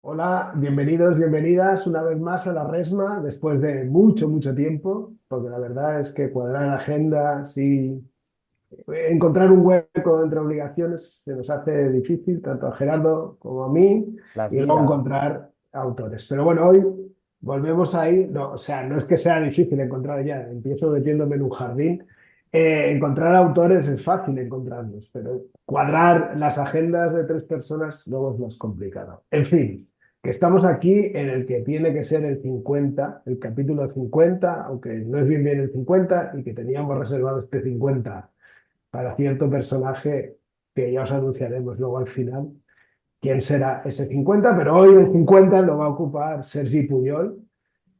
Hola, bienvenidos, bienvenidas una vez más a la Resma después de mucho, mucho tiempo, porque la verdad es que cuadrar agendas y encontrar un hueco entre obligaciones se nos hace difícil, tanto a Gerardo como a mí, Las y luego vidas. encontrar autores. Pero bueno, hoy volvemos ahí, no, o sea, no es que sea difícil encontrar ya, empiezo metiéndome en un jardín. Encontrar autores es fácil encontrarlos, pero cuadrar las agendas de tres personas luego es más complicado. En fin, que estamos aquí en el que tiene que ser el 50, el capítulo 50, aunque no es bien el 50, y que teníamos reservado este 50 para cierto personaje que ya os anunciaremos luego al final quién será ese 50, pero hoy el 50 lo va a ocupar Sergi Puyol,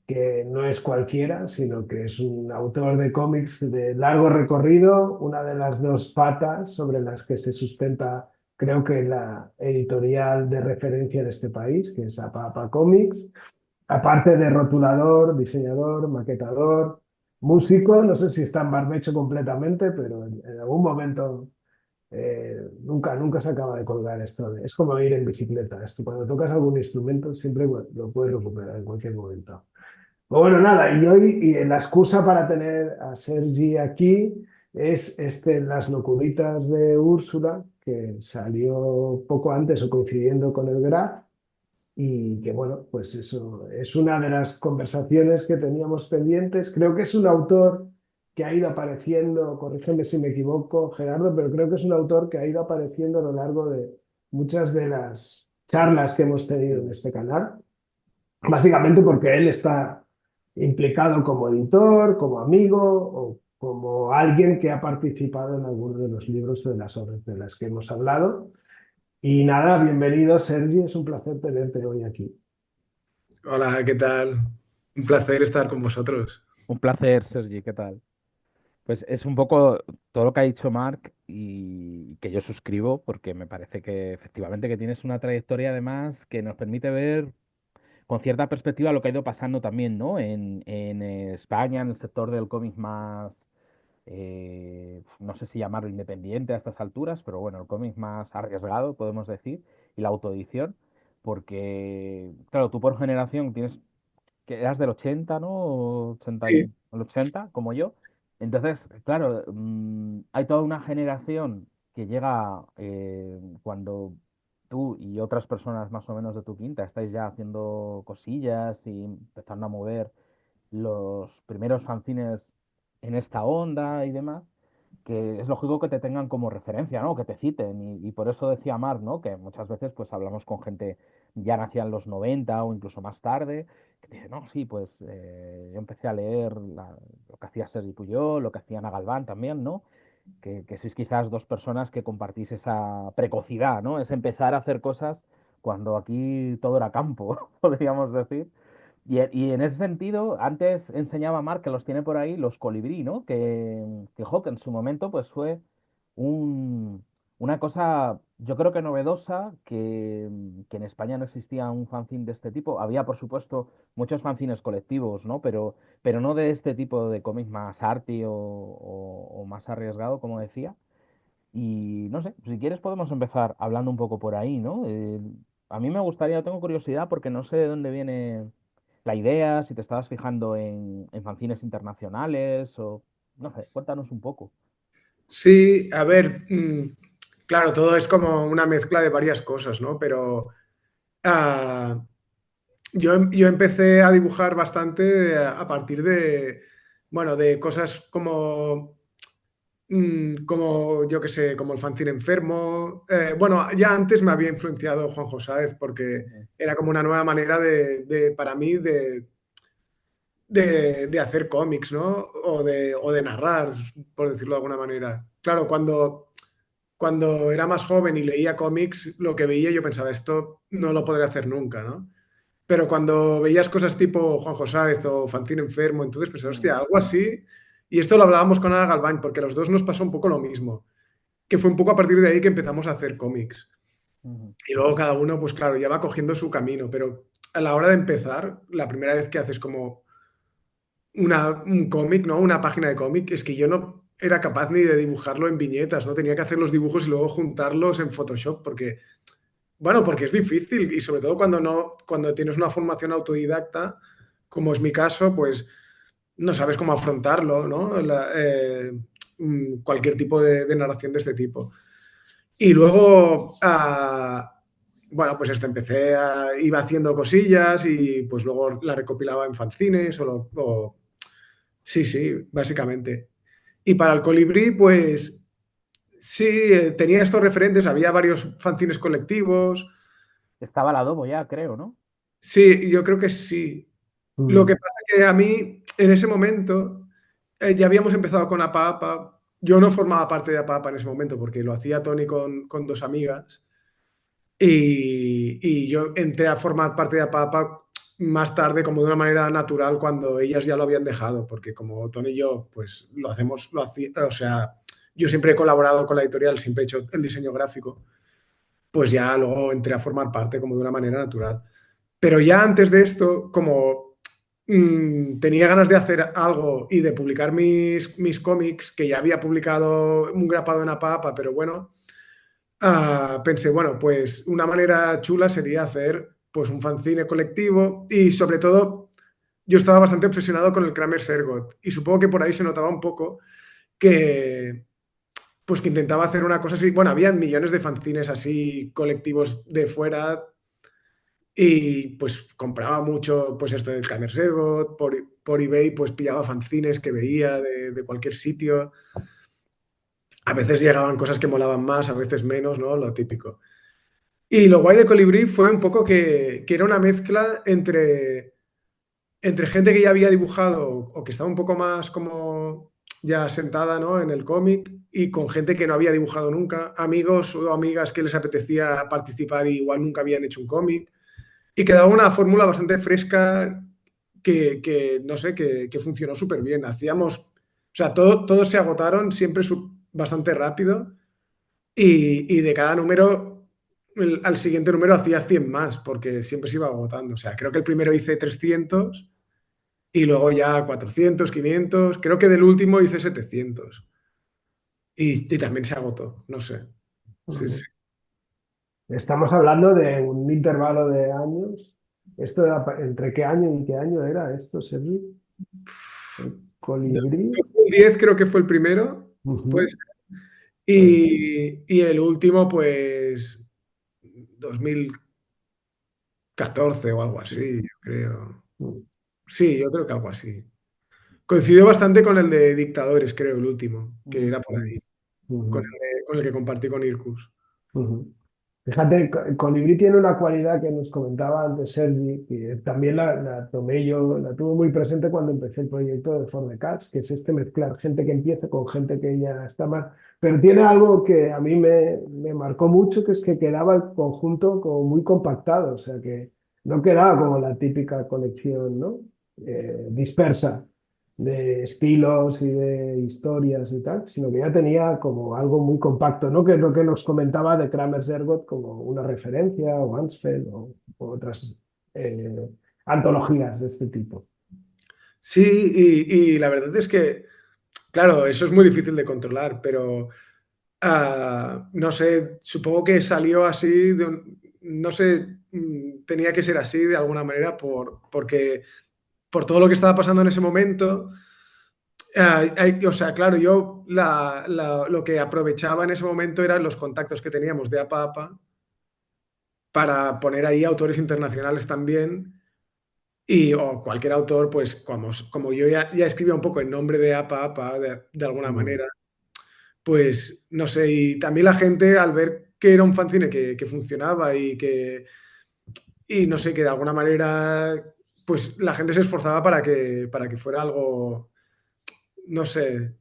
que no es cualquiera, sino que es un autor de cómics de largo recorrido, una de las dos patas sobre las que se sustenta, creo que la editorial de referencia de este país, que es APA Comics, aparte de rotulador, diseñador, maquetador, músico, no sé si está en barbecho completamente, pero en algún momento nunca se acaba de colgar esto. Es como ir en bicicleta. Esto, cuando tocas algún instrumento, siempre bueno, lo puedes recuperar en cualquier momento. Pues bueno, nada, y hoy la excusa para tener a Sergi aquí es Las locuritas de Úrsula, que salió poco antes o coincidiendo con el Graf, y que bueno, pues eso es una de las conversaciones que teníamos pendientes. Creo que es un autor que ha ido apareciendo, corrígeme si me equivoco, Gerardo, pero creo que es un autor que ha ido apareciendo a lo largo de muchas de las charlas que hemos tenido en este canal, básicamente porque él está implicado como editor, como amigo o como alguien que ha participado en algunos de los libros de las obras de las que hemos hablado. Y nada, bienvenido, Sergi, es un placer tenerte hoy aquí. Hola, ¿qué tal? Un placer estar con vosotros. Un placer, Sergi, ¿qué tal? Pues es un poco todo lo que ha dicho Marc y que yo suscribo porque me parece que efectivamente que tienes una trayectoria además que nos permite ver con cierta perspectiva lo que ha ido pasando también, ¿no? En España, en el sector del cómic más, no sé si llamarlo independiente a estas alturas, pero bueno, el cómic más arriesgado, podemos decir, y la autoedición, porque, claro, tú por generación tienes que eras del 80, ¿no? 80 Sí. el 80, como yo. Entonces, claro, hay toda una generación que llega cuando tú y otras personas más o menos de tu quinta estáis ya haciendo cosillas y empezando a mover los primeros fanzines en esta onda y demás, que es lógico que te tengan como referencia, ¿no? Que te citen. Y por eso decía Marc, ¿no? Que muchas veces pues hablamos con gente ya nacida en los 90 o incluso más tarde, que te dice, no, sí, pues yo empecé a leer lo que hacía Sergi Puyol, lo que hacía Ana Galván también, ¿no? Que sois quizás dos personas que compartís esa precocidad, ¿no? Es empezar a hacer cosas cuando aquí todo era campo, podríamos decir. Y en ese sentido, antes enseñaba Mark, que los tiene por ahí, los colibrí, ¿no? Que en su momento pues fue un- una cosa, yo creo que novedosa, que en España no existía un fanzine de este tipo. Había, por supuesto, muchos fanzines colectivos, ¿no? Pero no de este tipo de cómics más arty o más arriesgado, como decía. Y no sé, si quieres podemos empezar hablando un poco por ahí, ¿no? A mí me gustaría, tengo curiosidad porque no sé de dónde viene la idea, si te estabas fijando en fanzines internacionales o no sé, cuéntanos un poco. Sí, a ver, claro, todo es como una mezcla de varias cosas, ¿no? Pero ah, yo empecé a dibujar bastante a partir de, bueno, de cosas como yo qué sé, como el fanzine enfermo. Bueno, ya antes me había influenciado Juanjo Sáez porque Ujú. era como una nueva manera para mí de hacer cómics, ¿no? O de narrar, por decirlo de alguna manera. Claro, cuando era más joven y leía cómics, lo que veía yo pensaba, esto no lo podré hacer nunca, ¿no? Pero cuando veías cosas tipo Juan Sáez o Fanzine Enfermo, entonces pensaba, Mm, hostia, algo así. Y esto lo hablábamos con Ana Galván, porque a los dos nos pasó un poco lo mismo, que fue un poco a partir de ahí que empezamos a hacer cómics. ujú. Y luego cada uno, pues claro, ya va cogiendo su camino, pero a la hora de empezar, la primera vez que haces como un cómic, ¿no? Una página de cómic, es que yo no era capaz ni de dibujarlo en viñetas, ¿no? Tenía que hacer los dibujos y luego juntarlos en Photoshop, porque Bueno, porque es difícil y sobre todo cuando tienes una formación autodidacta, como es mi caso, pues no sabes cómo afrontarlo, ¿no? Cualquier tipo de narración de este tipo. Y luego, bueno, pues esto iba haciendo cosillas y pues luego la recopilaba en fanzines sí, sí, básicamente. Y para el Colibrí, pues sí, tenía estos referentes, había varios fanzines colectivos. Estaba la Adobo ya, creo, ¿no? Sí, yo creo que sí. Lo que Mm. pasa que a mí, en ese momento, ya habíamos empezado con Apa Apa. Yo no formaba parte de Apa Apa en ese momento porque lo hacía Tony con dos amigas. Y yo entré a formar parte de Apa Apa más tarde, como de una manera natural, cuando ellas ya lo habían dejado, porque como Tony y yo, pues lo hacemos, o sea, yo siempre he colaborado con la editorial, siempre he hecho el diseño gráfico, pues ya luego entré a formar parte como de una manera natural. Pero ya antes de esto, como tenía ganas de hacer algo y de publicar mis cómics, que ya había publicado un grapado en Apapa, pero bueno, pensé, bueno, pues una manera chula sería hacer pues un fanzine colectivo y sobre todo yo estaba bastante obsesionado con el Kramer Sergot y supongo que por ahí se notaba un poco que pues que intentaba hacer una cosa así. Bueno, había millones de fanzines así colectivos de fuera y pues compraba mucho, pues esto del Kramer Sergot, por eBay pues pillaba fanzines que veía de cualquier sitio. A veces llegaban cosas que molaban más, a veces menos, ¿no? Lo típico. Y lo guay de Colibrí fue un poco que era una mezcla entre gente que ya había dibujado o que estaba un poco más como ya sentada, ¿no? En el cómic y con gente que no había dibujado nunca, amigos o amigas que les apetecía participar y igual nunca habían hecho un cómic. Y quedaba una fórmula bastante fresca que no sé, que funcionó súper bien. Hacíamos, o sea, todos se agotaron siempre bastante rápido y de cada número, al siguiente número hacía 100 más, porque siempre se iba agotando. O sea, creo que el primero hice 300 y luego ya 400 500 creo que del último hice 700 y también se agotó, no sé. Sí, sí. Ujú. Estamos hablando de un intervalo de años. ¿Esto entre qué año y qué año era esto, Sergi? El colibrí. 2010 creo que fue el primero, pues, Ujú. y el último, pues, 2014 o algo así, yo creo. Ujú. Sí, yo creo que algo así. Coincidió bastante con el de Dictadores, creo, el último, que era por ahí, Ujú. con el que compartí con Irkus. Ujú. Fíjate, Colibrí tiene una cualidad que nos comentaba antes Sergi, que también la tomé yo, la tuve muy presente cuando empecé el proyecto de For the Cats, que es este mezclar gente que empieza con gente que ya está más. Pero tiene algo que a mí me marcó mucho, que es que quedaba el conjunto como muy compactado, o sea que no quedaba como la típica colección, ¿no? Dispersa de estilos y de historias y tal, sino que ya tenía como algo muy compacto, ¿no? Que es lo que nos comentaba de Kramer Zergot como una referencia, o Mansfeld, o otras eh, antologías de este tipo. Sí, y la verdad es que, claro, eso es muy difícil de controlar, pero no sé, supongo que salió así, no sé, tenía que ser así de alguna manera porque por todo lo que estaba pasando en ese momento. O sea, claro, yo lo que aprovechaba en ese momento eran los contactos que teníamos de APA a APA para poner ahí autores internacionales también o cualquier autor, pues como yo ya escribía un poco en nombre de APA a APA de alguna Mm. manera, pues no sé, y también la gente al ver que era un fanzine que funcionaba y no sé, que de alguna manera, pues la gente se esforzaba para que fuera algo, no sé,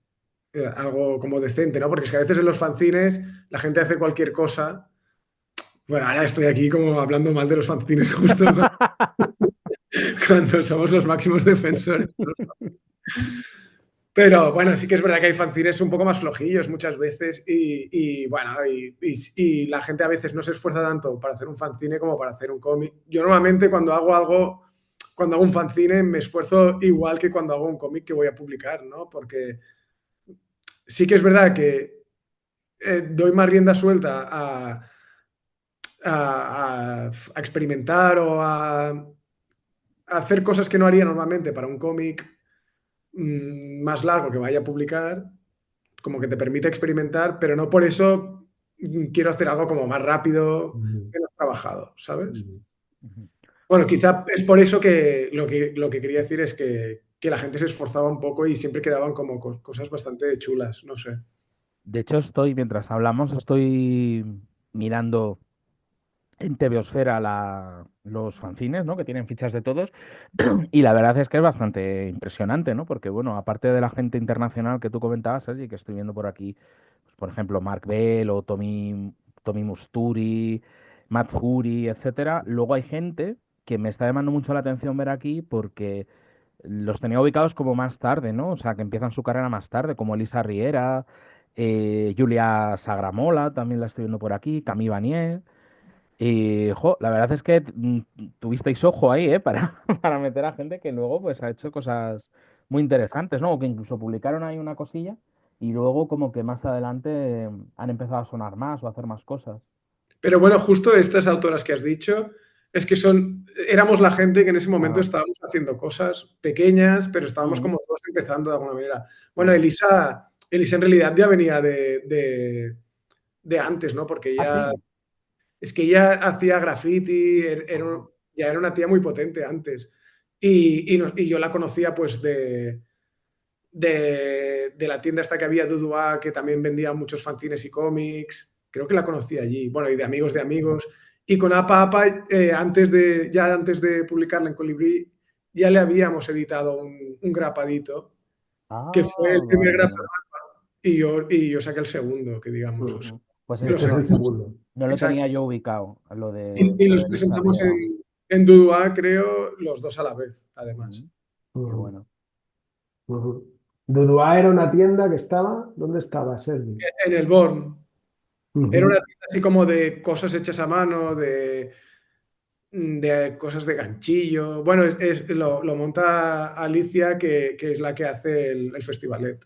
algo como decente, ¿no? Porque es que a veces en los fanzines la gente hace cualquier cosa. Bueno, ahora estoy aquí como hablando mal de los fanzines justo cuando somos los máximos defensores, ¿no? Pero bueno, sí que es verdad que hay fanzines un poco más flojillos muchas veces bueno, y la gente a veces no se esfuerza tanto para hacer un fanzine como para hacer un cómic. Yo normalmente cuando hago un fanzine me esfuerzo igual que cuando hago un cómic que voy a publicar, ¿no? Porque sí que es verdad que doy más rienda suelta a experimentar o a hacer cosas que no haría normalmente para un cómic más largo que vaya a publicar, como que te permite experimentar, pero no por eso quiero hacer algo como más rápido, Ujú, menos trabajado, ¿sabes? ujú. Ujú. Bueno, quizá es por eso que lo que quería decir es que la gente se esforzaba un poco y siempre quedaban como cosas bastante chulas, no sé. De hecho, mientras hablamos, estoy mirando en TVosfera los fanzines, ¿no? Que tienen fichas de todos. Y la verdad es que es bastante impresionante, ¿no? Porque, bueno, aparte de la gente internacional que tú comentabas, Sergi, que estoy viendo por aquí, pues, por ejemplo, Mark Bell o Tommy Musturi, Matt Fury, etcétera, luego hay gente que me está llamando mucho la atención ver aquí porque los tenía ubicados como más tarde, ¿no? O sea, que empiezan su carrera más tarde, como Elisa Riera, Julia Sagramola, también la estoy viendo por aquí, Camille Vanier. Y, jo, la verdad es que tuvisteis ojo ahí, ¿eh? Para meter a gente que luego pues ha hecho cosas muy interesantes, ¿no? O que incluso publicaron ahí una cosilla y luego como que más adelante han empezado a sonar más o a hacer más cosas. Pero bueno, justo de estas autoras que has dicho, es que éramos la gente que en ese momento Claro. estábamos haciendo cosas pequeñas, pero estábamos Ujú, como todos empezando de alguna manera. Bueno, ujú. Elisa en realidad ya venía de antes, ¿no? Porque Ah, ya, sí. es que ella hacía graffiti, Ah, ya era una tía muy potente antes. Y yo la conocía pues de la tienda esta que había, Dudua, que también vendía muchos fanzines y cómics. Creo que la conocí allí. Bueno, y de amigos. Y con Apa Apa, ya antes de publicarla en Colibrí, ya le habíamos editado un grapadito, que fue ah, el primer vale, grapa, vale. y yo saqué el segundo, que digamos. Ujú. O sea, Ujú. Pues y los Este es el editamos, segundo. no lo exacto. tenía yo ubicado, lo Los de Lisa presentamos Riera. en Dudua, creo, los dos a la vez, además. Ujú. Qué Ujú, bueno. ujú. Dudua era una tienda que estaba. ¿Dónde estaba, Sergi? En el Born. Era una Ujú, tienda así como de cosas hechas a mano, de cosas de ganchillo. Bueno, lo monta Alicia, que es la que hace el festivalet.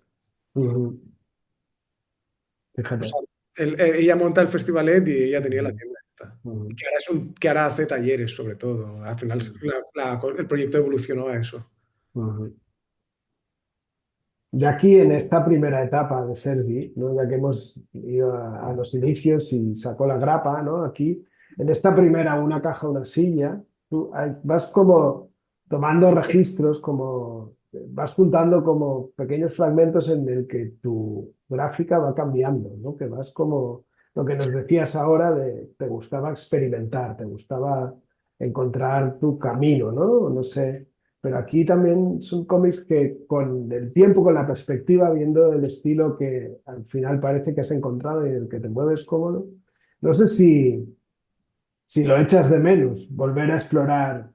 ujú. O Fíjate. sea, ella monta el festivalet y ella tenía la Ujú, tienda esta. ujú, Que ahora hace talleres, sobre todo. Al final ujú, el proyecto evolucionó a eso. ujú. Y aquí en esta primera etapa de Sergi, ¿no? Ya que hemos ido a los inicios y sacó la grapa, ¿no? Aquí, en esta primera, una caja, una silla, tú vas como tomando registros, como vas juntando como pequeños fragmentos en el que tu gráfica va cambiando, ¿no? Que vas como lo que nos decías ahora de te gustaba experimentar, te gustaba encontrar tu camino, ¿no? No sé. Pero aquí también son cómics que con el tiempo, con la perspectiva, viendo el estilo que al final parece que has encontrado y en el que te mueves cómodo, no sé si lo echas de menos, volver a explorar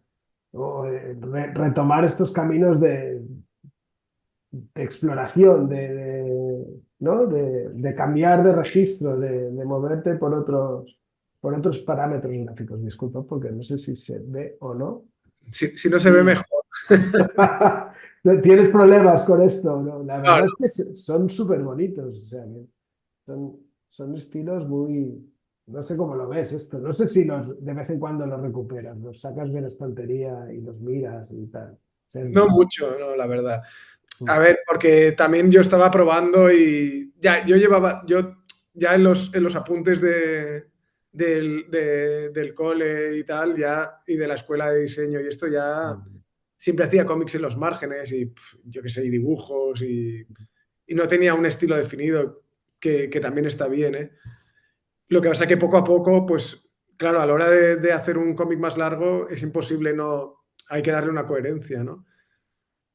o retomar estos caminos de exploración, ¿no? De cambiar de registro, de moverte por otros parámetros gráficos. Disculpa, porque no sé si se ve o no. Si no se ve Sí, mejor. ¿Tienes problemas con esto? ¿No? La No, verdad es que son súper bonitos, o sea, que son estilos muy... No sé cómo lo ves esto, no sé si de vez en cuando los recuperas, los sacas de la estantería y los miras y tal. no Sergi. mucho, no, la verdad. A Mm, ver, porque también yo estaba probando y ya, yo ya en los apuntes del cole y tal, ya, y de la escuela de diseño y esto ya mm, siempre hacía cómics en los márgenes y yo qué sé, y dibujos y no tenía un estilo definido que también está bien, ¿eh? Lo que pasa que poco a poco, pues claro, a la hora de hacer un cómic más largo es imposible, no, hay que darle una coherencia, ¿no?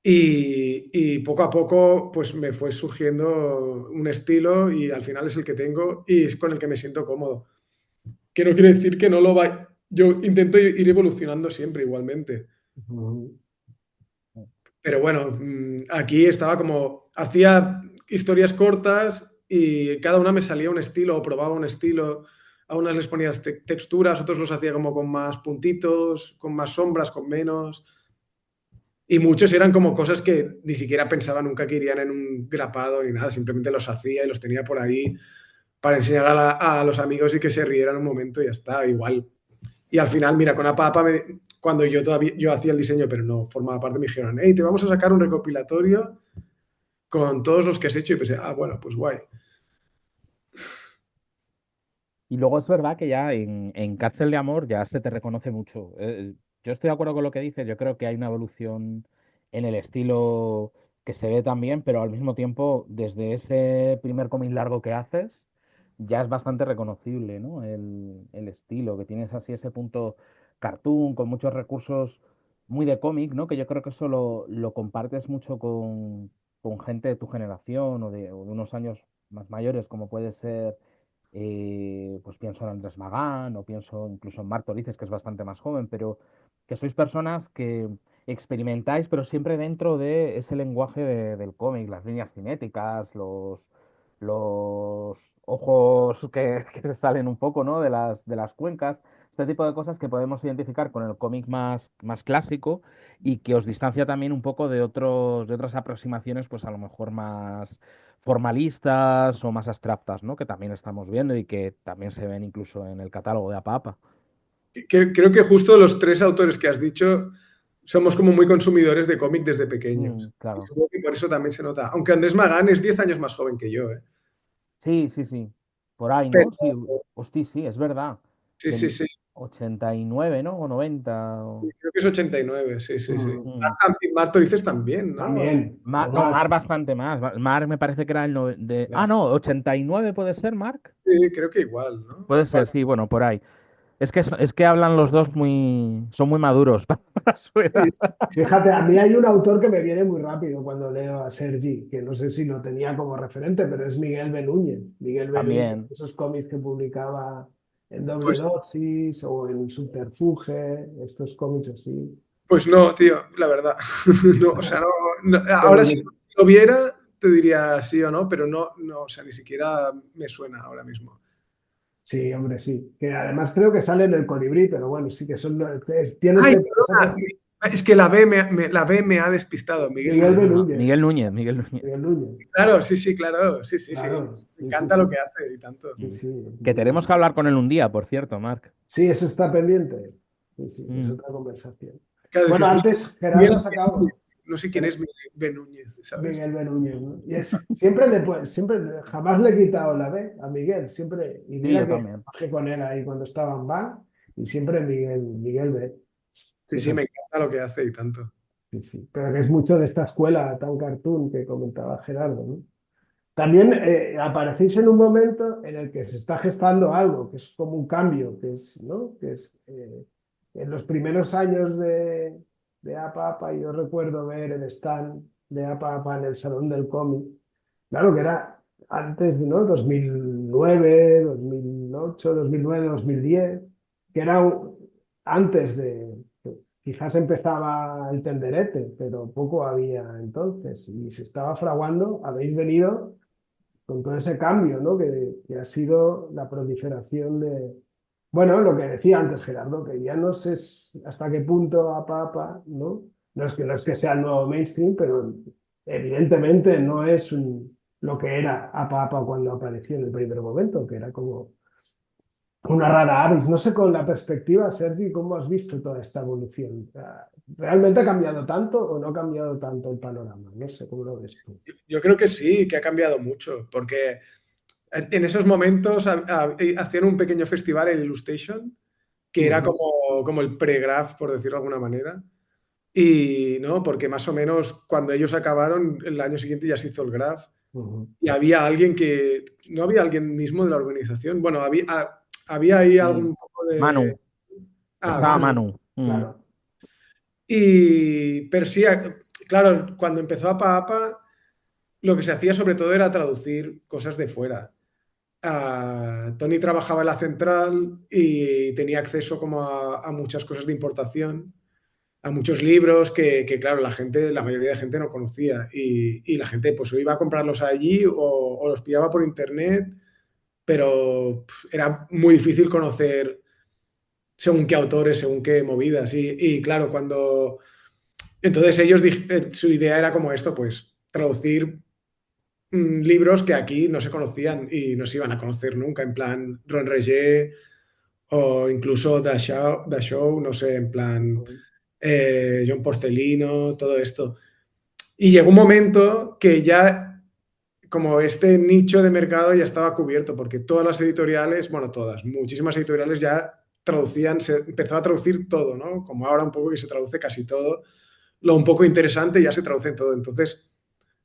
Y poco a poco, pues me fue surgiendo un estilo y al final es el que tengo y es con el que me siento cómodo. Que no quiere decir que no lo vaya. Yo intento ir evolucionando siempre igualmente. mm, Pero bueno, aquí estaba como, hacía historias cortas y cada una me salía un estilo o probaba un estilo. A unas les ponías texturas, otros los hacía como con más puntitos, con más sombras, con menos. Y muchos eran como cosas que ni siquiera pensaba nunca que irían en un grapado ni nada, simplemente los hacía y los tenía por ahí para enseñar a los amigos y que se rieran un momento y ya está, igual. Y al final, mira, con APAPA, cuando yo hacía el diseño, pero no formaba parte, me dijeron, hey, te vamos a sacar un recopilatorio con todos los que has hecho. Y pensé, bueno, pues guay. Y luego es verdad que ya en Cárcel de Amor ya se te reconoce mucho. Yo estoy de acuerdo con lo que dices, yo creo que hay una evolución en el estilo que se ve también, pero al mismo tiempo, desde ese primer cómic largo que haces, ya es bastante reconocible, ¿no? El estilo, que tienes así ese punto cartoon, con muchos recursos muy de cómic, ¿no? Que yo creo que eso lo compartes mucho con gente de tu generación o de unos años más mayores, como puede ser pues pienso en Andrés Magán o pienso incluso en Marc Torices, que es bastante más joven, pero que sois personas que experimentáis, pero siempre dentro de ese lenguaje del cómic, las líneas cinéticas, los ojos que se salen un poco, ¿no? de las cuencas, este tipo de cosas que podemos identificar con el cómic más clásico y que os distancia también un poco de otras aproximaciones, pues a lo mejor más formalistas o más abstractas, ¿no? Que también estamos viendo y que también se ven incluso en el catálogo de APAPA. Creo que justo los tres autores que has dicho somos como muy consumidores de cómic desde pequeños. Y Claro. supongo que por eso también se nota. Aunque Andrés Magán es 10 años más joven que yo, ¿eh? Sí, sí, sí. Por ahí, Pero, ¿no? Sí, hostia, sí, es verdad. sí, sí, Del sí. 89, ¿no? O 90. Creo que es 89, sí, sí, sí. Mm, Marto dices también, ¿no? también, o No, Mar más. bastante más. Mar me parece que era Ah, Ya. no, 89 puede ser, Mark. Sí, creo que igual, ¿no? Puede ser, Vale. sí, bueno, por ahí. Es que hablan los dos son muy maduros para su Sí, edad. sí, Fíjate, a mí hay un autor que me viene muy rápido cuando leo a Sergi, que no sé si lo tenía como referente, pero es Miguel Benúñez. Miguel Benúñez, También. esos cómics que publicaba en Doble pues, Dosis o en Subterfuge, estos cómics así. pues no, tío, la verdad. No, o sea, Pero ahora si que lo viera te diría sí o no, pero no, no, o sea, ni siquiera me suena ahora mismo. sí, hombre, sí. Que además creo que sale en el Colibrí, pero bueno, sí que son, tiene Ay, ese, perdona, es que la B me ha despistado, Miguel Miguel Núñez. No, Benúñez. Miguel Núñez, Miguel Núñez. Miguel Núñez. Claro, sí, sí, claro, sí, sí, sí. Claro, Me sí, sí, encanta lo que sí. hace y tanto. Sí, sí, Que tenemos que hablar con él un día, por cierto, Marc. sí, eso está pendiente. Sí, sí, es Mm. otra conversación. Claro, Bueno, dices, antes Gerardo ha Miguel, sacado no sé quién es Miguel B. Núñez, ¿sabes? Miguel Benúñez, ¿no? Y siempre, jamás le he quitado la B a Miguel, siempre, y Sí, mira yo que también. trabajé con él ahí cuando estaba en BAN, y siempre Miguel B. Sí, Sí, sí, eso me encanta lo que hace y tanto. sí, sí. Pero que es mucho de esta escuela tan cartoon que comentaba Gerardo, ¿no? También aparecéis en un momento en el que se está gestando algo, que es como un cambio, que es, ¿no? Que es en los primeros años de APA, yo recuerdo ver el stand de APA en el Salón del Cómic. Claro que era antes, ¿no? 2009, 2008, 2009, 2010, que era antes de, quizás empezaba el tenderete, pero poco había entonces y se estaba fraguando. Habéis venido con todo ese cambio, ¿no? Que ha sido la proliferación de, bueno, lo que decía antes Gerardo, que ya no sé hasta qué punto APA, ¿no? No es que sea el nuevo mainstream, pero evidentemente no es lo que era APA cuando apareció en el primer momento, que era como una rara avis. No sé con la perspectiva, Sergi, ¿cómo has visto toda esta evolución? ¿Realmente ha cambiado tanto o no ha cambiado tanto el panorama? No sé cómo lo ves tú. Yo creo que sí, que ha cambiado mucho, porque en esos momentos hacían un pequeño festival en Illustration, que era Ujú, como el pre-graph, por decirlo de alguna manera. Y no, porque más o menos cuando ellos acabaron, el año siguiente ya se hizo el graph. ujú. Y había alguien que, no había alguien mismo de la organización. Bueno, había ahí Sí. algún poco de... Manu, estaba Manu, Manu. claro. Pero sí, claro, cuando empezó APA, lo que se hacía sobre todo era traducir cosas de fuera. Tony trabajaba en la central y tenía acceso como a muchas cosas de importación, a muchos libros que, claro, la mayoría de gente no conocía y la gente pues o iba a comprarlos allí o los pillaba por internet, pero era muy difícil conocer según qué autores, según qué movidas y claro, entonces ellos, su idea era como esto, pues traducir libros que aquí no se conocían y no se iban a conocer nunca, en plan Ron Regé o incluso The Show, no sé, en plan John Porcelino, todo esto. Y llegó un momento que ya como este nicho de mercado ya estaba cubierto, porque todas las editoriales, bueno, todas, muchísimas editoriales ya traducían, se empezó a traducir todo, ¿no? Como ahora un poco que se traduce casi todo, lo un poco interesante ya se traduce en todo. Entonces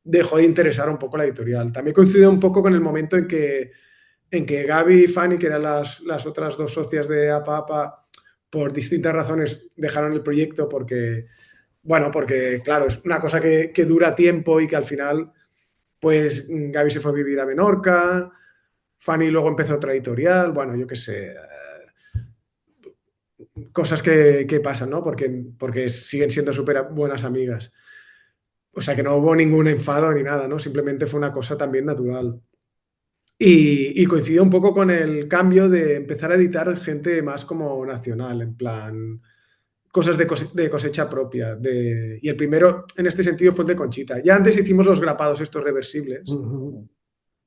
dejó de interesar un poco la editorial. También coincidió un poco con el momento en que Gaby y Fanny, que eran las otras dos socias de APA APA, por distintas razones dejaron el proyecto porque, bueno, porque claro, es una cosa que dura tiempo y que al final pues Gaby se fue a vivir a Menorca, Fanny luego empezó otra editorial, bueno, yo qué sé, cosas que pasan, ¿no? Porque siguen siendo súper buenas amigas. O sea que no hubo ningún enfado ni nada, ¿no? Simplemente fue una cosa también natural. Y coincidió un poco con el cambio de empezar a editar gente más como nacional, en plan, cosas de cosecha propia. Y el primero en este sentido fue el de Conchita. Ya antes hicimos los grapados estos reversibles, Ujú.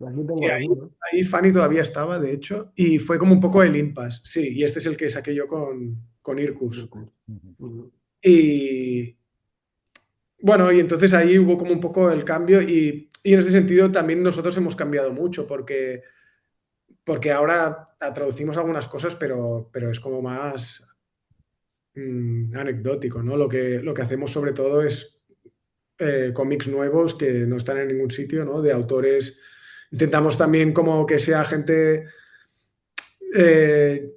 Aquí que tengo ahí, algunos. ahí Fanny todavía estaba, de hecho, y fue como un poco el impasse, sí, y este es el que saqué yo con Irkus. Ujú. Ujú. Y bueno, y entonces ahí hubo como un poco el cambio y en ese sentido también nosotros hemos cambiado mucho porque ahora traducimos algunas cosas, pero es como más anecdótico, ¿no? Lo que hacemos sobre todo es cómics nuevos que no están en ningún sitio, ¿no? De autores. Intentamos también como que sea gente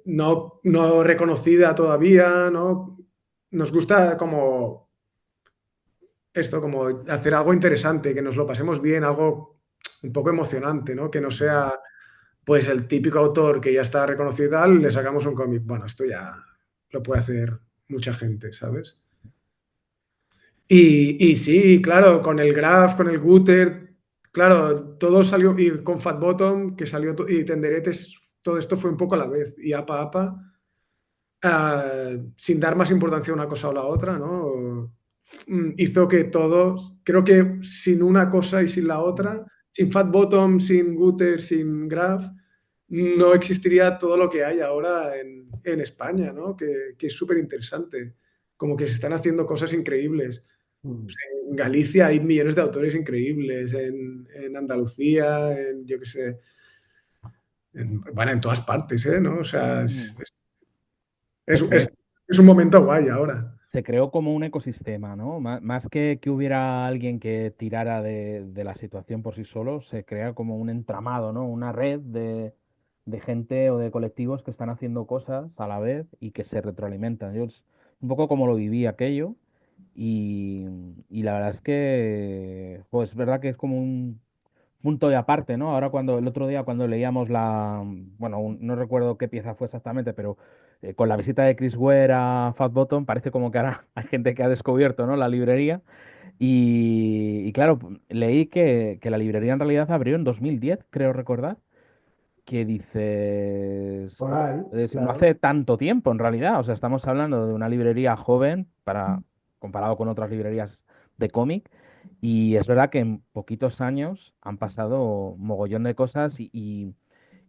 no reconocida todavía, ¿no? Nos gusta como esto, como hacer algo interesante, que nos lo pasemos bien, algo un poco emocionante, ¿no? Que no sea pues el típico autor que ya está reconocido y tal, le sacamos un cómic. Bueno, esto ya lo puede hacer mucha gente, ¿sabes? Y sí, claro, con el Graph, con el Guter, claro, todo salió, y con Fat Bottom, que salió, y Tenderetes, todo esto fue un poco a la vez, y APA APA, sin dar más importancia a una cosa o la otra, ¿no? Hizo que todos, creo que sin una cosa y sin la otra, sin Fat Bottom, sin Guter, sin Graph, no existiría todo lo que hay ahora en España, ¿no? Que es súper interesante, como que se están haciendo cosas increíbles. Ujú. En Galicia hay millones de autores increíbles, en Andalucía, en yo qué sé, bueno, en todas partes, ¿eh? ¿No? O sea, Mm. es, Se es- cre- es un momento guay ahora. Se creó como un ecosistema, ¿no? Más que hubiera alguien que tirara de la situación por sí solo, se crea como un entramado, ¿no? Una red de gente o de colectivos que están haciendo cosas a la vez y que se retroalimentan. Yo es un poco como lo viví aquello y, y la verdad es que, pues es verdad que es como un punto y aparte, ¿no? Ahora cuando el otro día cuando leíamos bueno, no recuerdo qué pieza fue exactamente, pero con la visita de Chris Ware a Fat Bottom parece como que ahora hay gente que ha descubierto, ¿no? La librería y claro, leí que la librería en realidad abrió en 2010, creo recordar, que dices, Por ahí, no claro. hace tanto tiempo en realidad, o sea, estamos hablando de una librería joven comparado con otras librerías de cómic, y es verdad que en poquitos años han pasado mogollón de cosas y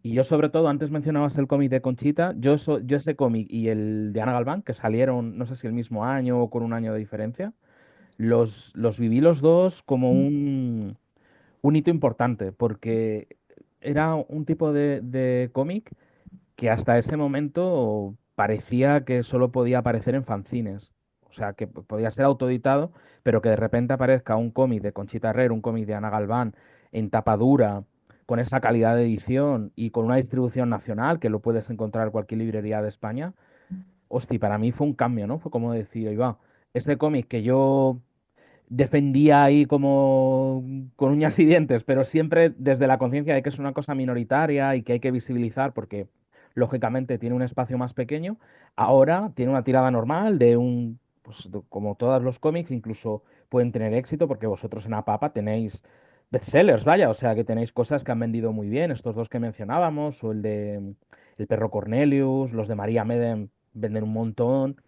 yo sobre todo, antes mencionabas el cómic de Conchita, yo ese cómic y el de Ana Galván, que salieron, no sé si el mismo año o con un año de diferencia, los viví los dos como un hito importante, porque era un tipo de cómic que hasta ese momento parecía que solo podía aparecer en fanzines. O sea, que podía ser autoeditado, pero que de repente aparezca un cómic de Conchita Herrera, un cómic de Ana Galván, en tapa dura, con esa calidad de edición y con una distribución nacional, que lo puedes encontrar en cualquier librería de España. Hostia, para mí fue un cambio, ¿no? Fue como decir, oye, va, este cómic que yo defendía ahí como con uñas y dientes, pero siempre desde la conciencia de que es una cosa minoritaria y que hay que visibilizar porque lógicamente tiene un espacio más pequeño, ahora tiene una tirada normal pues, como todos los cómics, incluso pueden tener éxito porque vosotros en Apapa tenéis bestsellers, vaya, o sea que tenéis cosas que han vendido muy bien, estos dos que mencionábamos, o el de El perro Cornelius, los de María Medem venden un montón.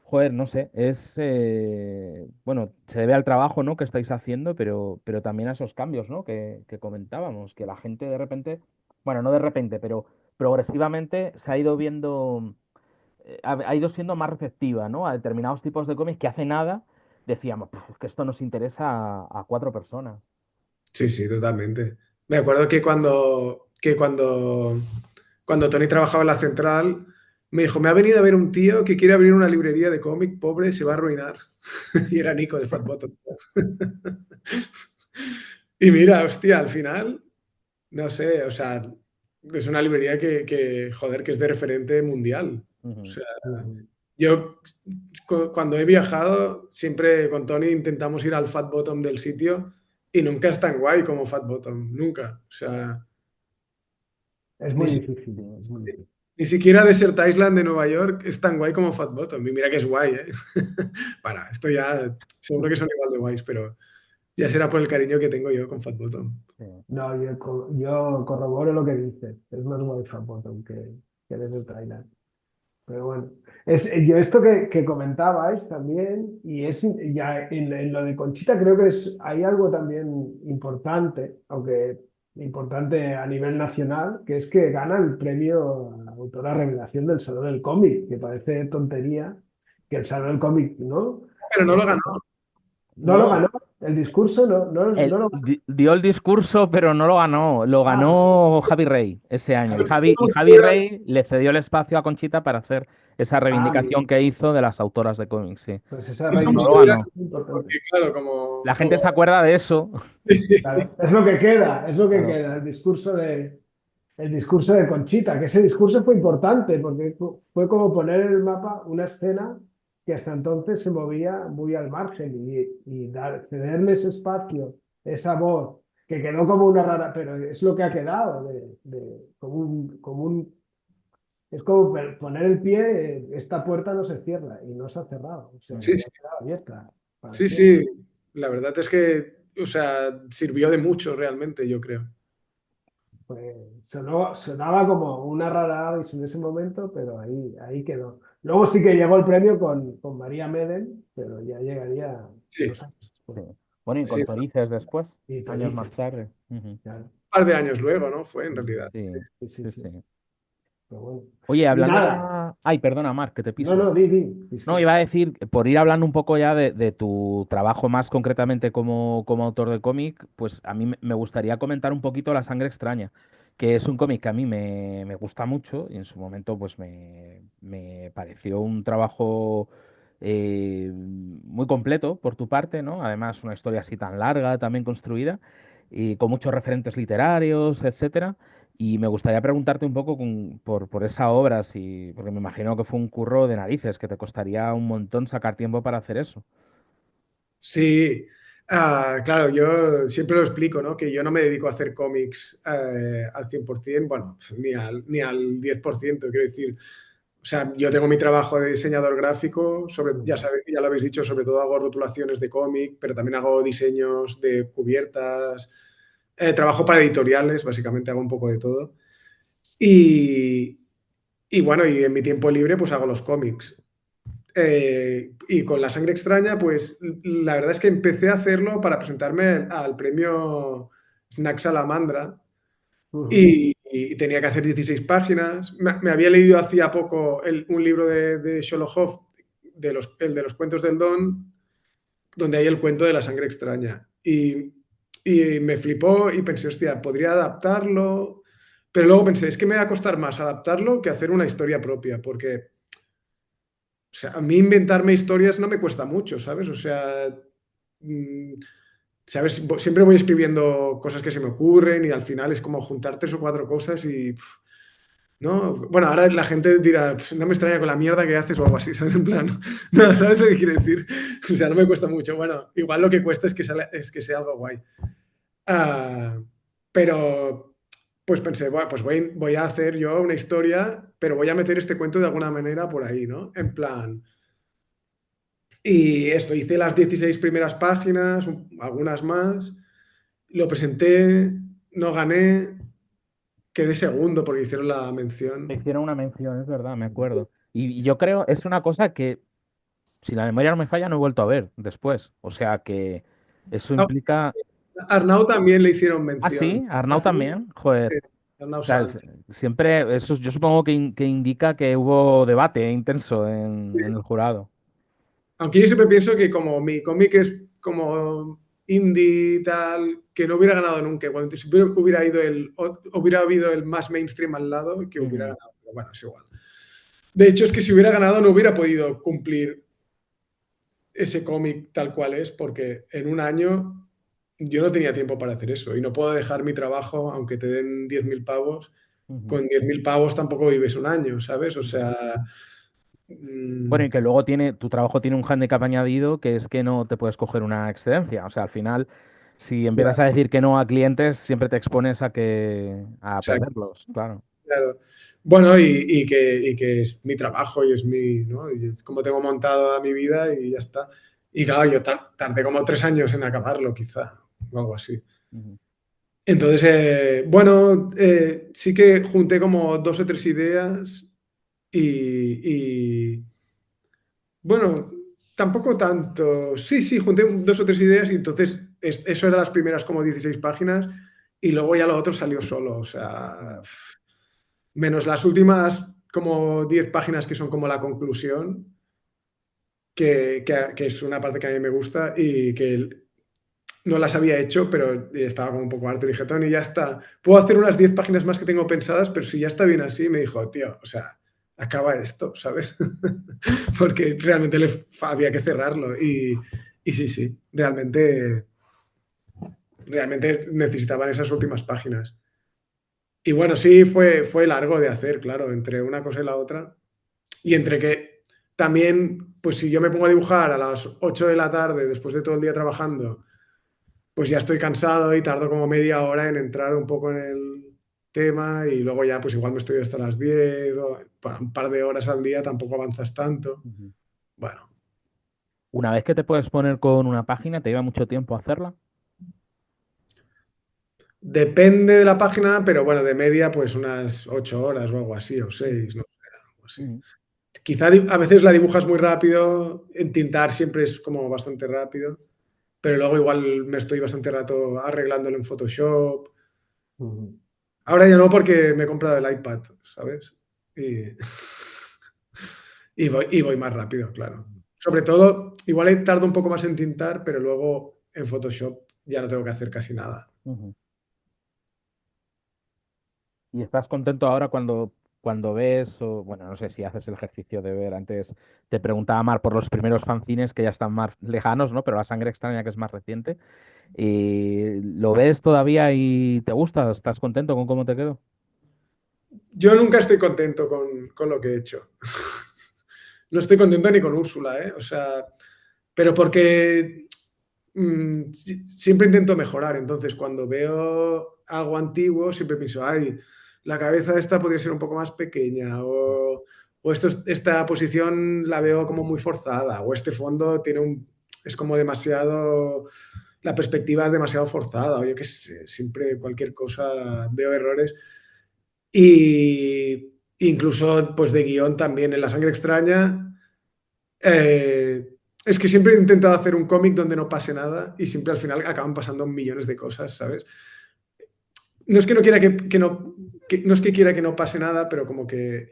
joder, no sé, bueno, se debe al trabajo, ¿no? que estáis haciendo, pero también a esos cambios, ¿no? que comentábamos, que la gente de repente, bueno, no de repente, pero progresivamente se ha ido viendo, ha ido siendo más receptiva, ¿no? A determinados tipos de cómics que hace nada decíamos, "Puf, es que esto nos interesa a cuatro personas". Sí, sí, totalmente. Me acuerdo cuando Tony trabajaba en la central, me dijo, me ha venido a ver un tío que quiere abrir una librería de cómic, pobre, se va a arruinar. Y era Nico de Fat Bottom. Y mira, hostia, al final, no sé, o sea, es una librería joder, que es de referente mundial. O Ujú. sea, Ujú. yo cuando he viajado, siempre con Tony intentamos ir al Fat Bottom del sitio y nunca es tan guay como Fat Bottom, nunca. O sea, Es ni, muy si- difícil, es muy difícil. ni siquiera Desert Island de Nueva York es tan guay como Fat Bottom. Y mira que es guay, ¿eh? Para, esto ya seguro que son igual de guays, pero ya será por el cariño que tengo yo con Fat Bottom. Sí. No, yo corroboro lo que dices. Es más guay Fat Bottom que desde Thailand. Pero bueno, yo esto que comentabais también, y es ya en lo de Conchita creo que hay algo también importante, aunque importante a nivel nacional, que es que gana el premio a autora revelación del Salón del Cómic, que parece tontería que el Salón del Cómic, ¿no? Pero no lo ganó. No lo No, ganó, el discurso no lo ganó. dio el discurso, pero no lo ganó. Lo Ah, ganó Javi Rey ese año. Y Javi Rey le cedió el espacio a Conchita para hacer esa reivindicación amigo. que hizo de las autoras de cómics, sí. Pues esa Es Pero como no si lo hubiera, reivindicación ganó. es importante. porque claro, como, La gente se acuerda de eso. Claro, es lo que queda, es lo que Claro. queda, el discurso de Conchita, que ese discurso fue importante porque fue como poner en el mapa una escena que hasta entonces se movía muy al margen cederle ese espacio, esa voz, que quedó como una rara, pero es lo que ha quedado, es como poner el pie, esta puerta no se cierra y no se ha cerrado, o sea, sí, y sí, ha quedado abierta para sí, siempre. sí, la verdad es que, o sea, sirvió de mucho realmente, yo creo. Pues sonaba como una rara avis en ese momento, pero ahí quedó. Luego sí que llegó el premio con María Medel, pero ya llegaría Sí, 2 años Sí. después. Bueno, y sí, con un Torices después, Y años más Torices, tarde. Ujú. claro. par de años luego, ¿no? Fue en realidad. Sí, Sí, sí, sí, sí. sí. Pero bueno. Oye, Y hablando nada, ya. Ay, perdona, Marc, que te no, piso. no, di, No, iba a decir, por ir hablando un poco ya de tu trabajo más concretamente como autor de cómic, pues a mí me gustaría comentar un poquito La Sangre Extraña, que es un cómic que a mí me gusta mucho y en su momento pues me pareció un trabajo muy completo por tu parte, ¿no? Además, una historia así tan larga, también construida, y con muchos referentes literarios, etcétera. Y me gustaría preguntarte un poco por esa obra, porque me imagino que fue un curro de narices, que te costaría un montón sacar tiempo para hacer eso. Sí, claro, yo siempre lo explico, ¿no? Que yo no me dedico a hacer cómics al 100%, bueno, ni al 10%, quiero decir. O sea, yo tengo mi trabajo de diseñador gráfico, ya Ujú. sabéis, ya lo habéis dicho, sobre todo hago rotulaciones de cómic, pero también hago diseños de cubiertas, trabajo para editoriales, básicamente hago un poco de todo. Y, y bueno, y en mi tiempo libre pues hago los cómics. Y con La Sangre Extraña, pues la verdad es que empecé a hacerlo para presentarme al premio Snack Salamandra Ujú. y tenía que hacer 16 páginas. Me había leído hacía poco un libro de Sholokov, el de los cuentos del Don, donde hay el cuento de la sangre extraña. Y me flipó y pensé, hostia, podría adaptarlo, pero luego pensé, es que me va a costar más adaptarlo que hacer una historia propia, porque o sea, a mí inventarme historias no me cuesta mucho, ¿sabes? O sea, mm, ¿sabes? Siempre voy escribiendo cosas que se me ocurren y al final es como juntar tres o cuatro cosas y, ¿no? Bueno, ahora la gente dirá, "Pf, no me extraña con la mierda que haces o algo así, ¿sabes? En plan, no, ¿sabes lo que quiero decir? O sea, no me cuesta mucho. Bueno, igual lo que cuesta es que sea algo guay. Ah, pero, pues pensé, bueno, pues voy a hacer yo una historia, pero voy a meter este cuento de alguna manera por ahí, ¿no? En plan, y esto, hice las 16 primeras páginas, algunas más, lo presenté, no gané, quedé segundo porque hicieron la Te mención. hicieron una mención, es verdad, me acuerdo. Y yo creo, es una cosa que si la memoria no me falla, no he vuelto a ver después. O sea que eso Ah, implica... a Arnau también le hicieron Ah, sí, mención. Arnau Así, también. Joder. Arnau O sea, Salt. siempre, eso yo supongo que indica que hubo debate intenso en el jurado. Aunque yo siempre pienso que como mi cómic es como indie y tal, que no hubiera ganado nunca. Igual, si hubiera habido el más mainstream al lado, que hubiera Ujú, ganado. Pero bueno, es igual. De hecho, es que si hubiera ganado no hubiera podido cumplir ese cómic tal cual es, porque en un año yo no tenía tiempo para hacer eso y no puedo dejar mi trabajo, aunque te den 10.000 pavos, ujú, con 10.000 pavos tampoco vives un año, ¿sabes? O ujú. sea, Bueno, y mm, que luego tu trabajo tiene un hándicap añadido que es que no te puedes coger una excedencia. O sea, al final, si ya, empiezas a decir que no a clientes, siempre te expones a exacto, perderlos, claro. claro. Bueno, y que es mi trabajo y es ¿no? Y es como tengo montada mi vida y ya está. Y claro, yo tardé como 3 años en acabarlo, quizá, o algo así. Ujú, Entonces, bueno, sí que junté como dos o tres ideas y, bueno, tampoco tanto. Sí, sí, junté dos o tres ideas y entonces eso era las primeras como 16 páginas y luego ya lo otro salió solo. O sea, ujú, menos las últimas como 10 páginas que son como la conclusión, que es una parte que a mí me gusta y que no las había hecho, pero estaba como un poco harto y dije, Tony, ya está. Puedo hacer unas 10 páginas más que tengo pensadas, pero si ya está bien así, me dijo, tío, o sea, acaba esto, ¿sabes? Porque realmente había que cerrarlo. Y sí, sí, realmente necesitaban esas últimas páginas. Y bueno, sí, fue largo de hacer, claro, entre una cosa y la otra. Y entre que también, pues si yo me pongo a dibujar a las 8 de la tarde, después de todo el día trabajando, pues ya estoy cansado y tardo como media hora en entrar un poco en el tema y luego ya pues igual me estoy hasta las 10 o bueno, un par de horas al día, tampoco avanzas tanto. ujú. Bueno, Una vez que te puedes poner con una página, ¿te lleva mucho tiempo hacerla? depende de la página, pero bueno, de media pues unas 8 horas o algo así, o Ujú, 6 no sé, algo así. ujú, Quizá a veces la dibujas muy rápido, en tintar siempre es como bastante rápido, pero luego igual me estoy bastante rato arreglándolo en Photoshop. ujú. Ahora ya no porque me he comprado el iPad, ¿sabes? Y, y voy más rápido, claro. Sobre todo, igual tardo un poco más en tintar, pero luego en Photoshop ya no tengo que hacer casi nada. ujú. ¿Y estás contento ahora cuando ves, o bueno, no sé si haces el ejercicio de ver, antes te preguntaba Mar por los primeros fanzines que ya están más lejanos, ¿no? Pero La Sangre Extraña, que es más reciente, y ¿lo ves todavía y te gusta? ¿Estás contento con cómo te quedó? Yo nunca estoy contento con lo que he hecho. No estoy contento ni con Úrsula, ¿eh? O sea, pero porque siempre intento mejorar. Entonces, cuando veo algo antiguo, siempre pienso, ay, la cabeza esta podría ser un poco más pequeña, o esta posición la veo como muy forzada, o este fondo es como demasiado, la perspectiva es demasiado forzada, o yo qué sé, siempre cualquier cosa veo errores. Y incluso, pues de guión también, en La Sangre Extraña. Es que siempre he intentado hacer un cómic donde no pase nada y siempre al final acaban pasando millones de cosas, ¿sabes? No es que no quiera no es que quiera que no pase nada, pero como que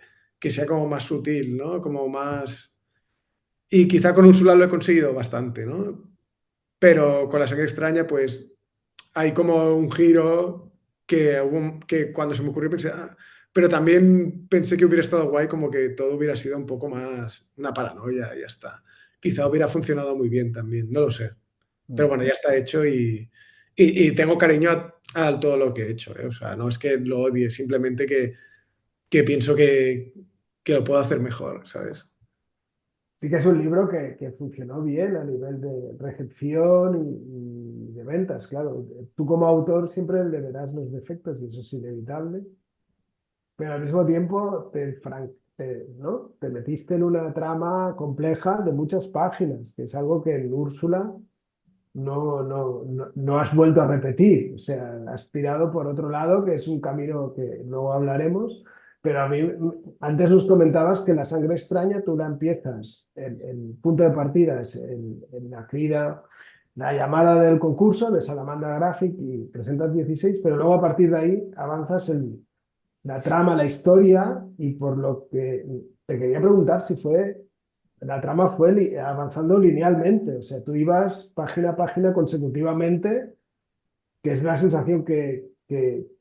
sea como más sutil, ¿no? Como más... Y quizá con Úrsula lo he conseguido bastante, ¿no? Pero con La Sangre Extraña, pues hay como un giro que cuando se me ocurrió pensé, "Ah", pero también pensé que hubiera estado guay como que todo hubiera sido un poco más una paranoia y ya está. Quizá hubiera funcionado muy bien también, no lo sé. Pero Mm. bueno, ya está hecho y tengo cariño a todo lo que he hecho, ¿eh? O sea, no es que lo odie, simplemente que pienso que lo puedo hacer mejor, ¿sabes? Sí que es un libro que funcionó bien a nivel de recepción y de ventas, claro. Tú como autor siempre le verás los defectos y eso es inevitable, pero al mismo tiempo ¿no? Te metiste en una trama compleja de muchas páginas, que es algo que en Úrsula no has vuelto a repetir. O sea, has tirado por otro lado, que es un camino que luego hablaremos, Pero a mí, antes nos comentabas que la sangre extraña tú la empiezas, el punto de partida es la crida, la llamada del concurso de Salamandra Graphic y presentas 16, pero luego a partir de ahí avanzas en la trama, la historia y por lo que te quería preguntar si fue, la trama fue avanzando linealmente, o sea, tú ibas página a página consecutivamente, que es la sensación que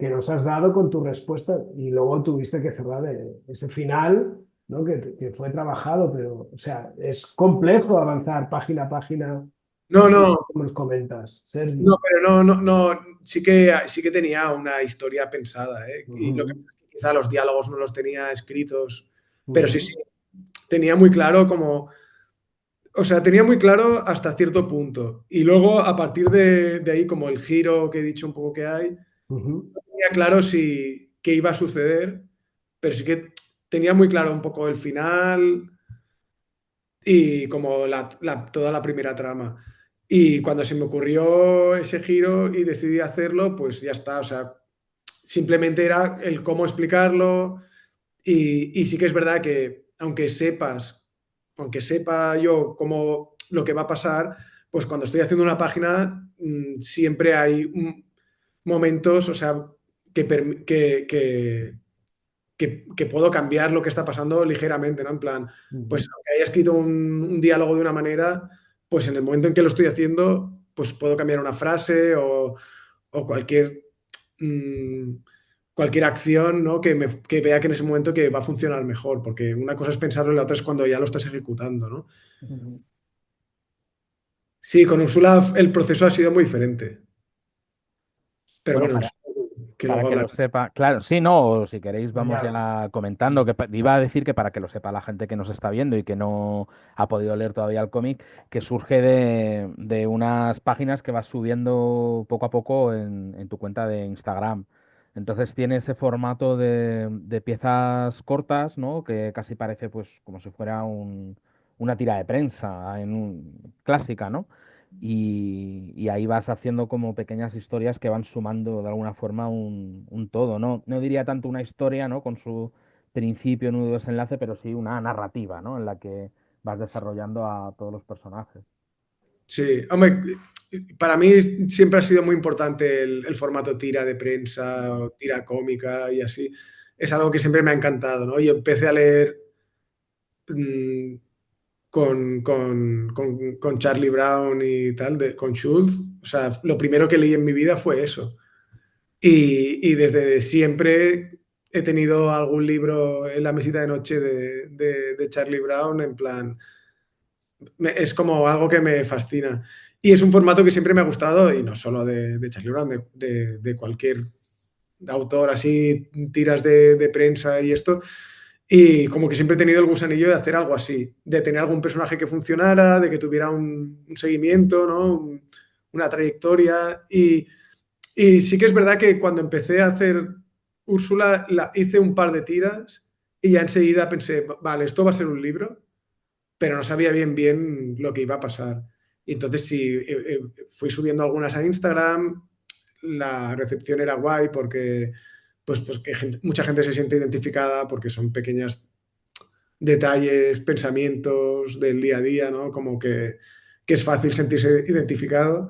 nos has dado con tu respuesta y luego tuviste que cerrar ese final, ¿no? Que fue trabajado, pero, o sea, es complejo avanzar página a página No, así no, como nos comentas, no, Sergi. pero no, sí que tenía una historia pensada, ¿eh? Y lo que Ujú, quizá los diálogos no los tenía escritos, pero sí, ujú, tenía muy claro como, o sea, tenía muy claro hasta cierto punto. Y luego, a partir de ahí, como el giro que he dicho un poco que hay, ujú, no tenía claro si qué iba a suceder, pero sí que tenía muy claro un poco el final y como toda la primera trama. Y cuando se me ocurrió ese giro y decidí hacerlo, pues ya está. O sea, simplemente era el cómo explicarlo. Y sí que es verdad que aunque sepa yo cómo lo que va a pasar, pues cuando estoy haciendo una página, siempre hay momentos, o sea, que puedo cambiar lo que está pasando ligeramente, ¿no? En plan, pues ujú. aunque haya escrito un diálogo de una manera, pues en el momento en que lo estoy haciendo, pues puedo cambiar una frase o mm, cualquier acción, ¿no? Que vea que en ese momento que va a funcionar mejor, porque una cosa es pensarlo y la otra es cuando ya lo estás ejecutando, ¿no? Ujú. Sí, con Úrsula el proceso ha sido muy diferente, pero Bueno, bueno, que para luego que lo hablar. sepa, claro, sí, no, o si queréis vamos Ya. ya comentando, que iba a decir que para que lo sepa la gente que nos está viendo y que no ha podido leer todavía el cómic, que surge de unas páginas que vas subiendo poco a poco en tu cuenta de Instagram. Entonces tiene ese formato de piezas cortas, ¿no? Que casi parece pues como si fuera una tira de prensa clásica, ¿no? Y ahí vas haciendo como pequeñas historias que van sumando de alguna forma un todo, ¿no? No diría tanto una historia, ¿no? Con su principio, nudo, desenlace, pero sí una narrativa, ¿no? En la que vas desarrollando a todos los personajes. Sí, hombre, para mí siempre ha sido muy importante el formato tira de prensa o tira cómica y así. Es algo que siempre me ha encantado, ¿no? Yo empecé a leer mm, con Charlie Brown y tal, con Schultz. O sea, lo primero que leí en mi vida fue eso. Y desde siempre he tenido algún libro en la mesita de noche de Charlie Brown, en plan, es como algo que me fascina. Y es un formato que siempre me ha gustado, y no solo de Charlie Brown, de cualquier autor así, tiras de prensa y esto. Y como que siempre he tenido el gusanillo de hacer algo así, de tener algún personaje que funcionara, de que tuviera un seguimiento, ¿no? Una trayectoria. Y sí que es verdad que cuando empecé a hacer Úrsula, hice un par de tiras y ya enseguida pensé, vale, esto va a ser un libro, pero no sabía bien lo que iba a pasar. Y entonces sí, fui subiendo algunas a Instagram, la recepción era guay porque pues que mucha gente se siente identificada porque son pequeños detalles, pensamientos del día a día, ¿no? Como que es fácil sentirse identificado.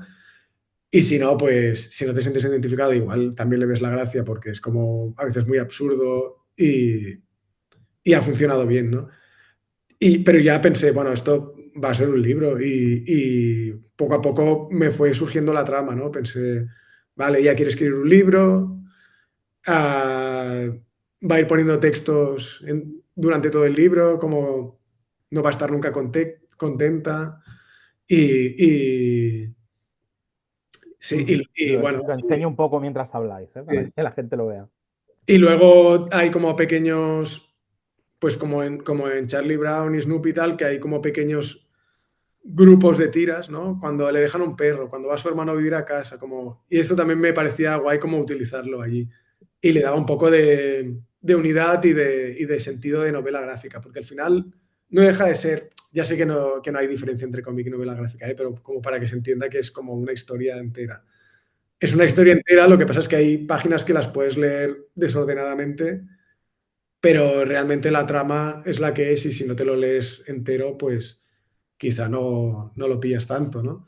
Y si no, pues si no te sientes identificado, igual también le ves la gracia porque es como a veces muy absurdo y ha funcionado bien, ¿no? Pero ya pensé, bueno, esto va a ser un libro y poco a poco me fue surgiendo la trama, ¿no? Pensé, vale, ya quiere escribir un libro, ah, va a ir poniendo textos durante todo el libro, como no va a estar nunca contenta y sí, Ujú. y bueno, Lo enseño un poco mientras habláis, ¿eh? Para sí. que la gente lo vea. Y luego hay como pequeños, pues como en Charlie Brown y Snoopy y tal, que hay como pequeños grupos de tiras, ¿no? Cuando le dejan un perro, cuando va su hermano a vivir a casa, como... Y esto también me parecía guay como utilizarlo allí. Y le daba un poco de unidad y de sentido de novela gráfica, porque al final no deja de ser, ya sé que no hay diferencia entre cómic y novela gráfica, ¿eh? Pero como para que se entienda que es como una historia entera. Es una Ujú. historia entera, lo que pasa es que hay páginas que las puedes leer desordenadamente pero realmente la trama es la que es y si no te lo lees entero, pues quizá no lo pillas tanto, ¿no?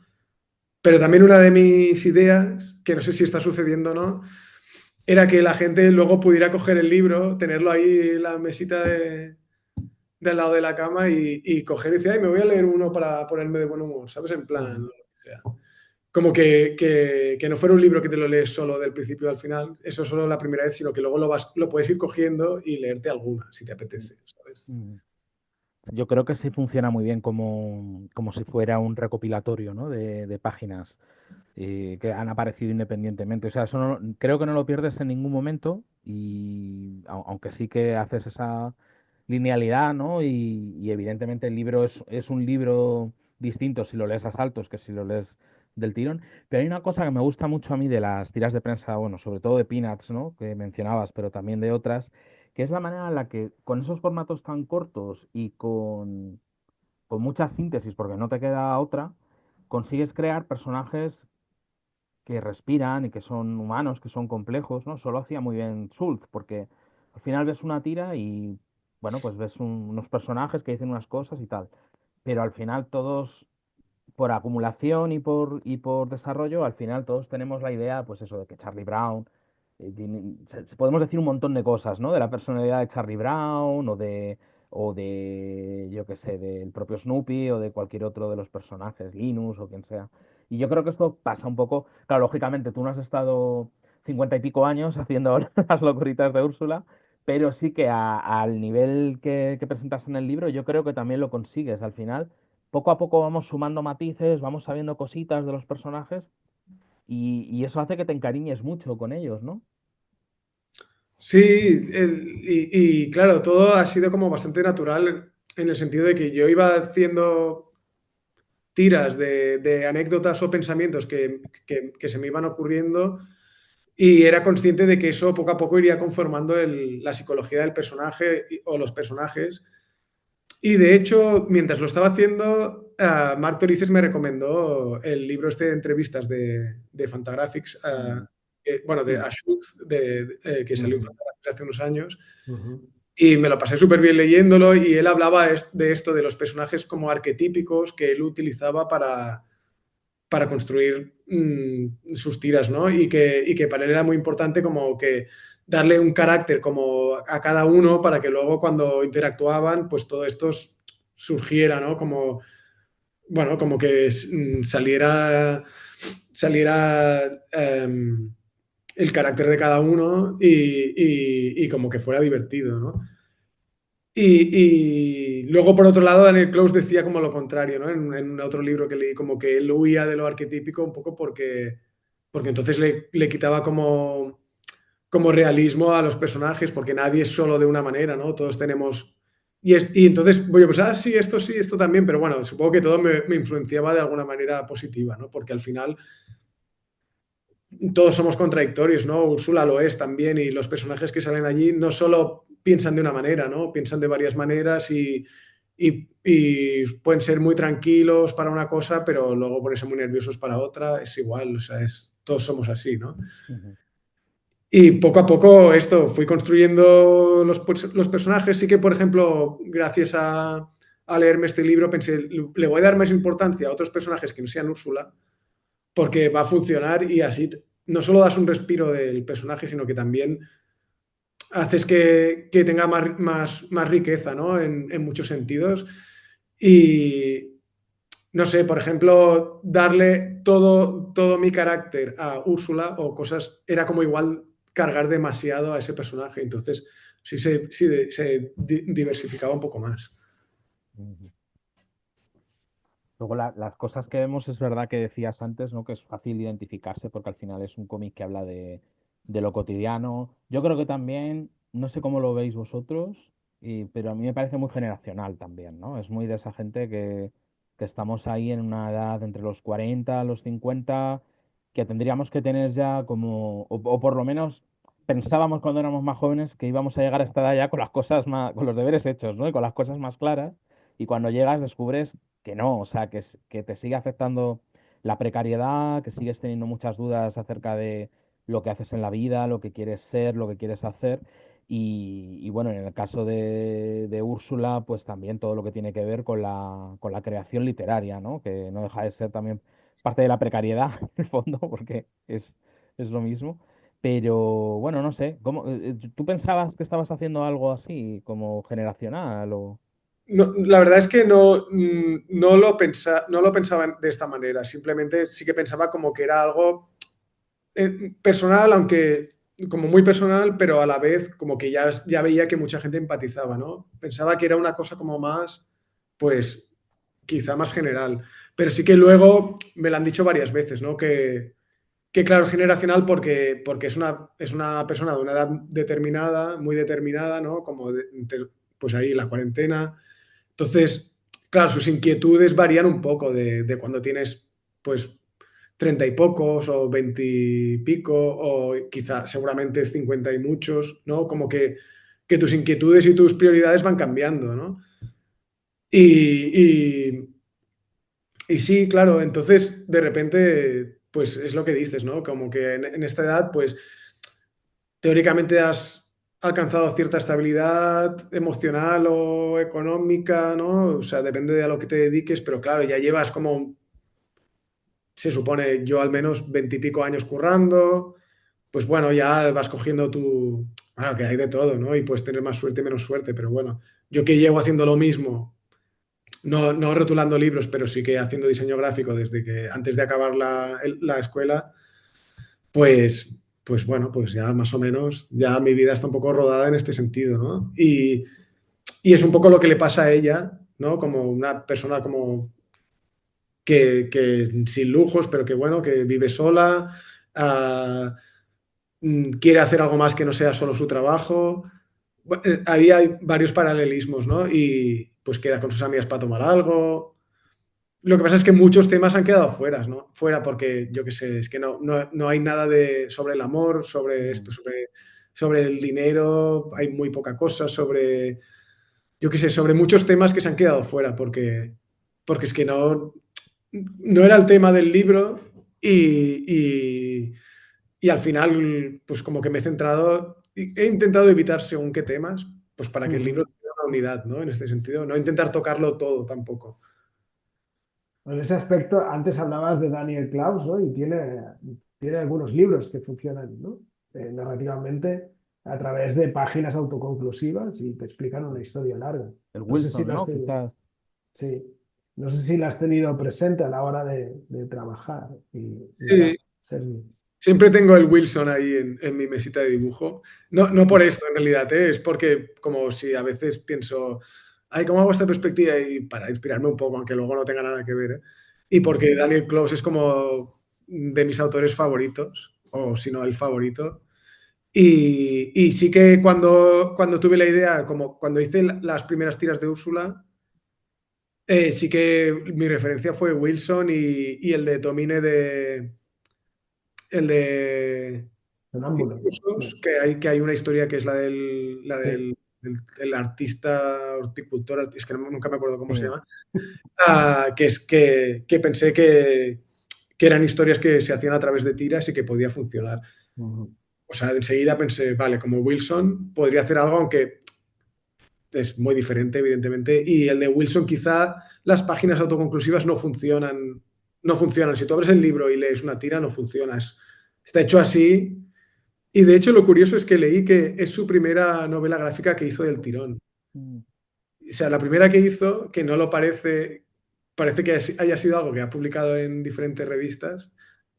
Pero también una de mis ideas, que no sé si está sucediendo o no, era que la gente luego pudiera coger el libro, tenerlo ahí en la mesita de al lado de la cama y coger y decir, ay, me voy a leer uno para ponerme de buen humor, ¿sabes? En plan, Ujú. lo que sea. Como que no fuera un libro que te lo lees solo del principio al final, eso solo la primera vez, sino que luego lo puedes ir cogiendo y leerte alguna, si te apetece, ¿sabes? Mm. Yo creo que sí funciona muy bien como si fuera un recopilatorio, ¿no? de páginas que han aparecido independientemente. O sea, eso creo que no lo pierdes en ningún momento y aunque sí que haces esa linealidad, ¿no? Y evidentemente el libro es un libro distinto si lo lees a saltos que si lo lees del tirón. Pero hay una cosa que me gusta mucho a mí de las tiras de prensa, bueno, sobre todo de Peanuts, ¿no? Que mencionabas, pero también de otras, que es la manera en la que con esos formatos tan cortos y con mucha síntesis, porque no te queda otra, consigues crear personajes que respiran y que son humanos, que son complejos, ¿no? Solo hacía muy bien Schultz, porque al final ves una tira y, bueno, pues ves unos personajes que dicen unas cosas y tal, pero al final todos, por acumulación y por desarrollo, al final todos tenemos la idea, pues eso, de que Charlie Brown, podemos decir un montón de cosas, ¿no? De la personalidad de Charlie Brown o de, yo qué sé, del propio Snoopy o de cualquier otro de los personajes, Linus o quien sea. Y yo creo que esto pasa un poco, claro, lógicamente tú no has estado 50 y pico años haciendo las locuritas de Úrsula, pero sí que al nivel que presentas en el libro, yo creo que también lo consigues. Al final, poco a poco vamos sumando matices, vamos sabiendo cositas de los personajes y eso hace que te encariñes mucho con ellos, ¿no? Sí, claro, todo ha sido como bastante natural en el sentido de que yo iba haciendo tiras de anécdotas o pensamientos que se me iban ocurriendo y era consciente de que eso poco a poco iría conformando la psicología del personaje o los personajes. Y de hecho, mientras lo estaba haciendo, Marc Torices me recomendó el libro este de entrevistas de Fantagraphics, Mm, bueno, de Mm. Ashut, que salió en Ujú. Fantagraphics hace unos años. Ujú. Y me lo pasé súper bien leyéndolo y él hablaba de esto, de los personajes como arquetípicos que él utilizaba para construir sus tiras, ¿no? Y que para él era muy importante como que darle un carácter como a cada uno para que luego cuando interactuaban, pues todo esto surgiera, ¿no? Como, bueno, como que saliera el carácter de cada uno y como que fuera divertido, ¿no? Y luego, por otro lado, Daniel Close decía como lo contrario, ¿no? En otro libro que leí, como que él huía de lo arquetípico un poco porque entonces le quitaba como realismo a los personajes, porque nadie es solo de una manera, ¿no? Todos tenemos... Y entonces voy a pensar, sí, esto también, pero bueno, supongo que todo me influenciaba de alguna manera positiva, ¿no? Porque al final todos somos contradictorios, ¿no? Úrsula lo es también y los personajes que salen allí no solo piensan de una manera, ¿no? Piensan de varias maneras y pueden ser muy tranquilos para una cosa, pero luego ponerse muy nerviosos para otra, es igual, o sea, todos somos así, ¿no? ujú, Y poco a poco esto, fui construyendo los personajes, sí que, por ejemplo, gracias a leerme este libro, pensé, le voy a dar más importancia a otros personajes que no sean Úrsula, porque va a funcionar y así no solo das un respiro del personaje, sino que también haces que tenga más riqueza, ¿no? En muchos sentidos. Y no sé, por ejemplo, darle todo mi carácter a Úrsula o cosas, era como igual cargar demasiado a ese personaje. Entonces, sí se diversificaba un poco más. ujú. Luego las cosas que vemos es verdad que decías antes, ¿no? Que es fácil identificarse porque al final es un cómic que habla de lo cotidiano. Yo creo que también, no sé cómo lo veis vosotros, pero a mí me parece muy generacional también, ¿no? Es muy de esa gente que estamos ahí en una edad entre los 40 los 50 que tendríamos que tener ya como, o por lo menos pensábamos cuando éramos más jóvenes que íbamos a llegar a esta edad ya con las cosas más, con los deberes hechos, ¿no? Y con las cosas más claras. Y cuando llegas descubres que no, o sea, que te sigue afectando la precariedad, que sigues teniendo muchas dudas acerca de lo que haces en la vida, lo que quieres ser, lo que quieres hacer. Y bueno, en el caso de Úrsula, pues también todo lo que tiene que ver con la creación literaria, ¿no? Que no deja de ser también parte de la precariedad, en el fondo, porque es lo mismo. Pero bueno, no sé, ¿tú pensabas que estabas haciendo algo así, como generacional o...? No, la verdad es que no, no lo pensaba de esta manera, simplemente sí que pensaba como que era algo personal, aunque como muy personal, pero a la vez como que ya veía que mucha gente empatizaba, ¿no? Pensaba que era una cosa como más, pues quizá más general, pero sí que luego me lo han dicho varias veces, ¿no? Que claro, es generacional porque es una persona de una edad determinada, muy determinada, ¿no? Como pues ahí la cuarentena. Entonces, claro, sus inquietudes varían un poco de cuando tienes, pues, 30 y pocos o 20 y pico o quizá seguramente 50 y muchos, ¿no? Como que tus inquietudes y tus prioridades van cambiando, ¿no? Y, y sí, claro, entonces de repente, pues es lo que dices, ¿no? Como que en esta edad, pues teóricamente has alcanzado cierta estabilidad emocional o económica, ¿no? O sea, depende de a lo que te dediques, pero claro, ya llevas como, se supone, yo al menos 20 y pico años currando, pues bueno, ya vas cogiendo tu, bueno, que hay de todo, ¿no? Y puedes tener más suerte y menos suerte, pero bueno, yo que llevo haciendo lo mismo, no rotulando libros, pero sí que haciendo diseño gráfico desde que antes de acabar la escuela, pues, pues bueno, pues ya más o menos, ya mi vida está un poco rodada en este sentido, ¿no? Y es un poco lo que le pasa a ella, ¿no? Como una persona como que sin lujos, pero que bueno, que vive sola, ah, quiere hacer algo más que no sea solo su trabajo. Ahí hay varios paralelismos, ¿no? Y pues queda con sus amigas para tomar algo. Lo que pasa es que muchos temas han quedado fuera, ¿no? Fuera porque, yo qué sé, es que no hay nada sobre el amor, sobre esto, Mm. sobre el dinero, hay muy poca cosa, sobre, yo qué sé, sobre muchos temas que se han quedado fuera porque es que no era el tema del libro y al final, pues como que me he centrado, he intentado evitar según qué temas, pues para que el libro Ujú. tenga una unidad, ¿no? En este sentido, no intentar tocarlo todo tampoco. En ese aspecto, antes hablabas de Daniel Klaus, ¿no? Y tiene algunos libros que funcionan, ¿no? Narrativamente a través de páginas autoconclusivas y te explican una historia larga. El No sé si Wilson, lo has ¿no? tenido, Quizás. sí, no sé si lo has tenido presente a la hora de trabajar y Sí, servir. siempre tengo el Wilson ahí en mi mesita de dibujo. No por esto, en realidad, ¿eh? Es porque como si a veces pienso, ay, ¿cómo hago esta perspectiva? Y para inspirarme un poco, aunque luego no tenga nada que ver, ¿eh? Y Mm. porque Daniel Close es como de mis autores favoritos, o si no, el favorito. Y sí que cuando tuve la idea, como cuando hice las primeras tiras de Úrsula, sí que mi referencia fue Wilson y el de Tomine el de Sonámbulo. Intrusos, Sí. que hay una historia que es la Sí. del artista horticultor, es que nunca me acuerdo cómo se Sí. llama, que es que pensé que eran historias que se hacían a través de tiras y que podía funcionar. Ujú. O sea, enseguida pensé, vale, como Wilson podría hacer algo, aunque es muy diferente, evidentemente, y el de Wilson quizá las páginas autoconclusivas no funcionan. Si tú abres el libro y lees una tira, no funciona. Está hecho así. Y de hecho lo curioso es que leí que es su primera novela gráfica que hizo del tirón. Mm. O sea, la primera que hizo, que no lo parece que haya sido algo que ha publicado en diferentes revistas,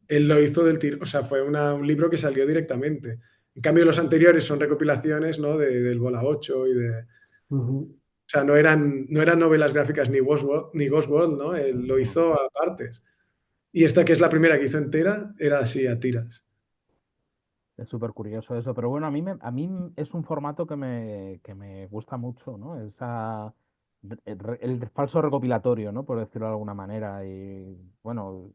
él lo hizo del tirón, o sea, fue un libro que salió directamente. En cambio, los anteriores son recopilaciones, ¿no? Del Bola 8 y de... Ujú. O sea, no eran novelas gráficas ni Ghost World, ¿no? Él lo hizo a partes. Y esta, que es la primera que hizo entera, era así, a tiras. Es súper curioso eso, pero bueno, a mí es un formato que me gusta mucho, ¿no? El falso recopilatorio, ¿no? Por decirlo de alguna manera. Y bueno,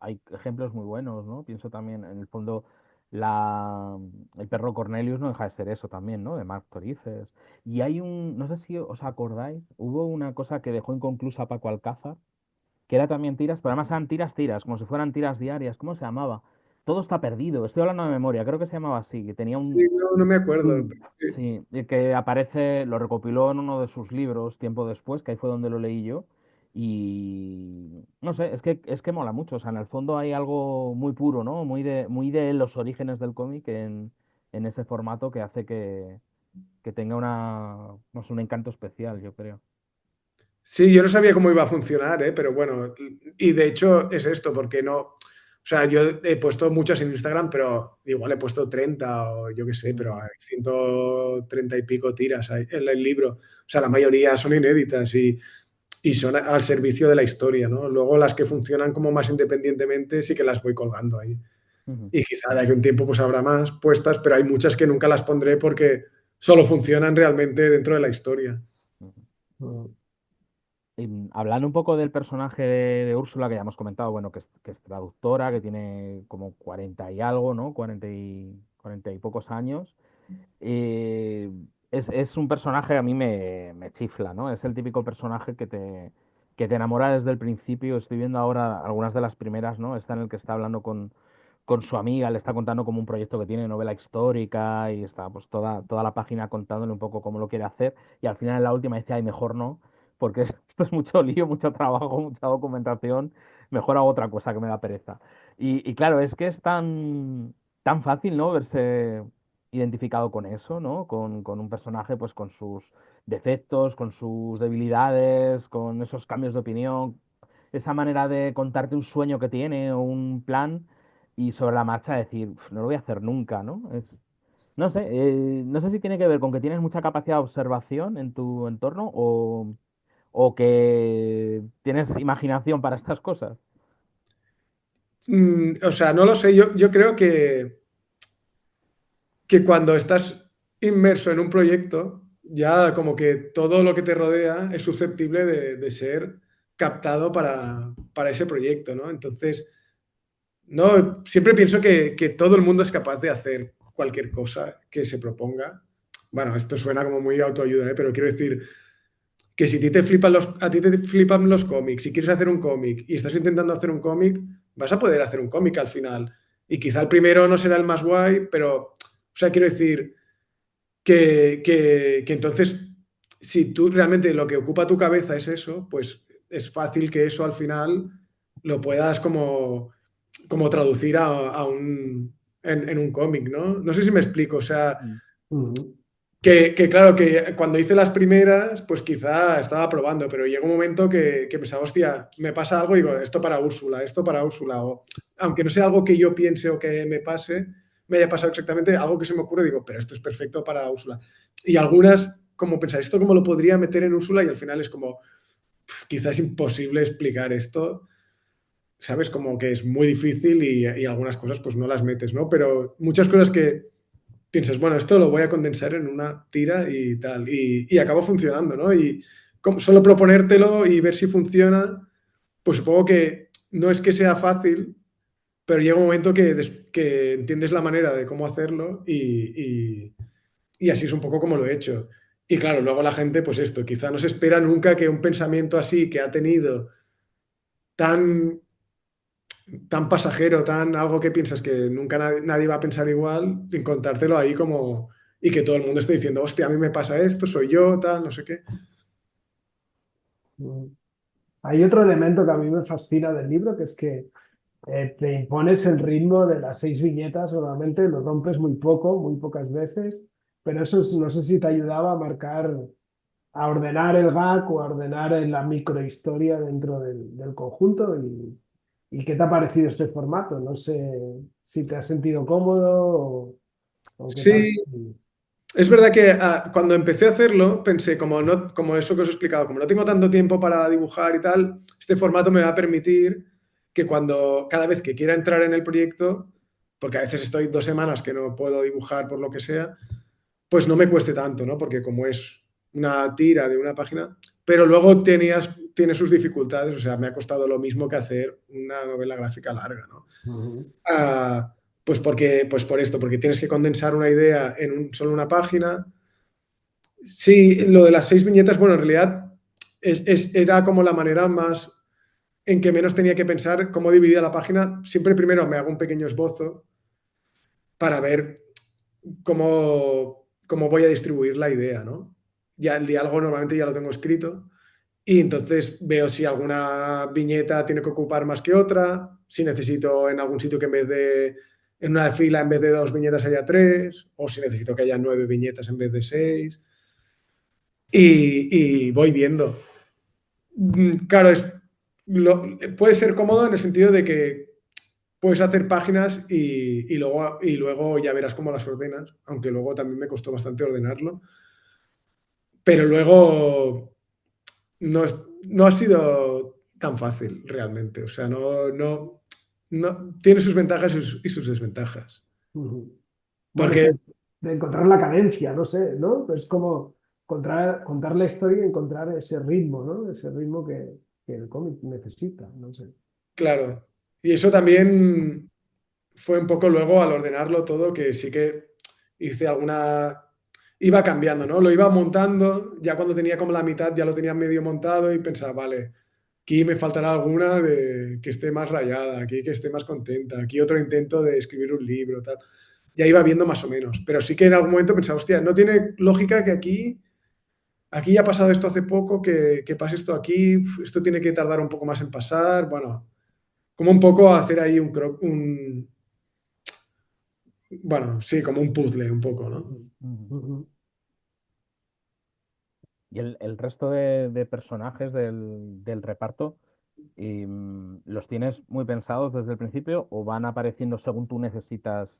hay ejemplos muy buenos, ¿no? Pienso también, en el fondo, la, el perro Cornelius no deja de ser eso también, ¿no? De Marc Torices. Y hay no sé si os acordáis, hubo una cosa que dejó inconclusa Paco Alcázar, que era también tiras, pero además eran tiras, como si fueran tiras diarias, ¿cómo se llamaba? todo está perdido. Estoy hablando de memoria, creo que se llamaba así, que tenía Sí, no me acuerdo. Mm. Sí. sí, que aparece, lo recopiló en uno de sus libros tiempo después, que ahí fue donde lo leí yo. Y no sé, es que mola mucho. O sea, en el fondo hay algo muy puro, ¿no? Muy de los orígenes del cómic en ese formato que hace que tenga no sé, un encanto especial, yo creo. Sí, yo no sabía cómo iba a funcionar, ¿eh? Pero bueno, y de hecho es esto, porque no, o sea, yo he puesto muchas en Instagram, pero igual he puesto 30 o yo qué sé, pero Ujú, hay 130 y pico tiras en el libro. O sea, la mayoría son inéditas y son al servicio de la historia, ¿no? Luego las que funcionan como más independientemente sí que las voy colgando ahí. ujú, Y quizá de aquí a un tiempo pues habrá más puestas, pero hay muchas que nunca las pondré porque solo funcionan realmente dentro de la historia. ujú. Mm. Y, hablando un poco del personaje de Úrsula, que ya hemos comentado, bueno, que es traductora, que tiene como 40 y algo, ¿no? 40 y pocos años. eh, es un personaje que a mí me chifla, ¿no? Es el típico personaje que te enamora desde el principio. Estoy viendo ahora algunas de las primeras, ¿no? Está en el que está hablando con su amiga, le está contando como un proyecto que tiene, novela histórica, y está pues toda la página contándole un poco cómo lo quiere hacer, y al final en la última dice, ay, mejor no, porque esto es mucho lío, mucho trabajo, mucha documentación, mejor hago otra cosa que me da pereza. Y claro, es que es tan fácil, ¿no? Verse identificado con eso, ¿no? Con un personaje, pues con sus defectos, con sus debilidades, con esos cambios de opinión, esa manera de contarte un sueño que tiene o un plan y sobre la marcha decir, "Uf, no lo voy a hacer nunca, ¿no? No sé si tiene que ver con que tienes mucha capacidad de observación en tu entorno o que tienes imaginación para estas cosas. O sea, no lo sé, yo creo que cuando estás inmerso en un proyecto, ya como que todo lo que te rodea es susceptible de ser captado para ese proyecto, ¿no? Entonces, no, siempre pienso que todo el mundo es capaz de hacer cualquier cosa que se proponga. Bueno, esto suena como muy autoayuda, ¿eh? Pero quiero decir que si a ti te flipan los cómics, si quieres hacer un cómic y estás intentando hacer un cómic, vas a poder hacer un cómic al final. Y quizá el primero no será el más guay, pero, o sea, quiero decir que entonces, si tú realmente lo que ocupa tu cabeza es eso, pues es fácil que eso al final lo puedas como traducir en un cómic, ¿no? No sé si me explico, o sea, Mm. Mm. que claro, que cuando hice las primeras, pues quizá estaba probando, pero llega un momento que pensaba, hostia, me pasa algo y digo, esto para Úrsula, o aunque no sea algo que yo piense o que me pase, me haya pasado exactamente algo que se me ocurre, digo, pero esto es perfecto para Úrsula. Y algunas, como pensar, ¿esto cómo lo podría meter en Úrsula? Y al final es como, quizás es imposible explicar esto, ¿sabes? Como que es muy difícil y algunas cosas pues no las metes, ¿no? Pero muchas cosas que piensas, bueno, esto lo voy a condensar en una tira y tal, y acabó funcionando, ¿no? Y solo proponértelo y ver si funciona, pues supongo que no es que sea fácil, pero llega un momento que entiendes la manera de cómo hacerlo y así es un poco como lo he hecho. Y claro, luego la gente, pues esto, quizá no se espera nunca que un pensamiento así que ha tenido tan, tan pasajero, tan algo que piensas que nunca nadie va a pensar igual, encontrártelo ahí como y que todo el mundo esté diciendo, hostia, a mí me pasa esto, soy yo, tal, no sé qué. Mm. Hay otro elemento que a mí me fascina del libro, que es que te impones el ritmo de las 6 viñetas solamente, lo rompes muy poco, muy pocas veces, pero eso no sé si te ayudaba a marcar, a ordenar el gag o a ordenar la microhistoria dentro del conjunto. ¿Y qué te ha parecido este formato? No sé si te has sentido cómodo o qué tal. Sí, es verdad que cuando empecé a hacerlo pensé, como, no, como eso que os he explicado, como no tengo tanto tiempo para dibujar y tal, este formato me va a permitir que cada vez que quiera entrar en el proyecto, porque a veces estoy 2 semanas que no puedo dibujar por lo que sea, pues no me cueste tanto, ¿no? Porque como es una tira de una página, pero luego tiene sus dificultades, o sea, me ha costado lo mismo que hacer una novela gráfica larga, ¿no? Ujú. Ah, pues por esto, porque tienes que condensar una idea en solo una página. Sí, lo de las 6 viñetas, bueno, en realidad era como la manera más, en que menos tenía que pensar cómo dividía la página. Siempre primero me hago un pequeño esbozo para ver cómo voy a distribuir la idea, ¿no? Ya el diálogo normalmente ya lo tengo escrito y entonces veo si alguna viñeta tiene que ocupar más que otra, si necesito en algún sitio que en una fila en vez de 2 viñetas haya 3, o si necesito que haya 9 viñetas en vez de 6. Y voy viendo. Claro, puede ser cómodo en el sentido de que puedes hacer páginas y luego ya verás cómo las ordenas, aunque luego también me costó bastante ordenarlo. Pero luego no, no ha sido tan fácil realmente. O sea, no tiene sus ventajas y sus desventajas. Ujú. Bueno, Porque, es de encontrar la cadencia, no sé, ¿no? Es como contar la historia y encontrar ese ritmo, ¿no? Ese ritmo que el cómic necesita, no sé. claro, y eso también fue un poco luego al ordenarlo todo, que sí que hice alguna... Iba cambiando, ¿no? Lo iba montando, ya cuando tenía como la mitad ya lo tenía medio montado y pensaba, vale, aquí me faltará alguna de que esté más rayada, aquí que esté más contenta, aquí otro intento de escribir un libro, tal. Ya iba viendo más o menos, pero sí que en algún momento pensaba, hostia, no tiene lógica que aquí ya ha pasado esto hace poco, que pase esto aquí, esto tiene que tardar un poco más en pasar, bueno, como un poco hacer ahí bueno, sí, como un puzzle un poco, ¿no? Ujú. Ujú. Y el resto de personajes del reparto, ¿los tienes muy pensados desde el principio o van apareciendo según tú necesitas?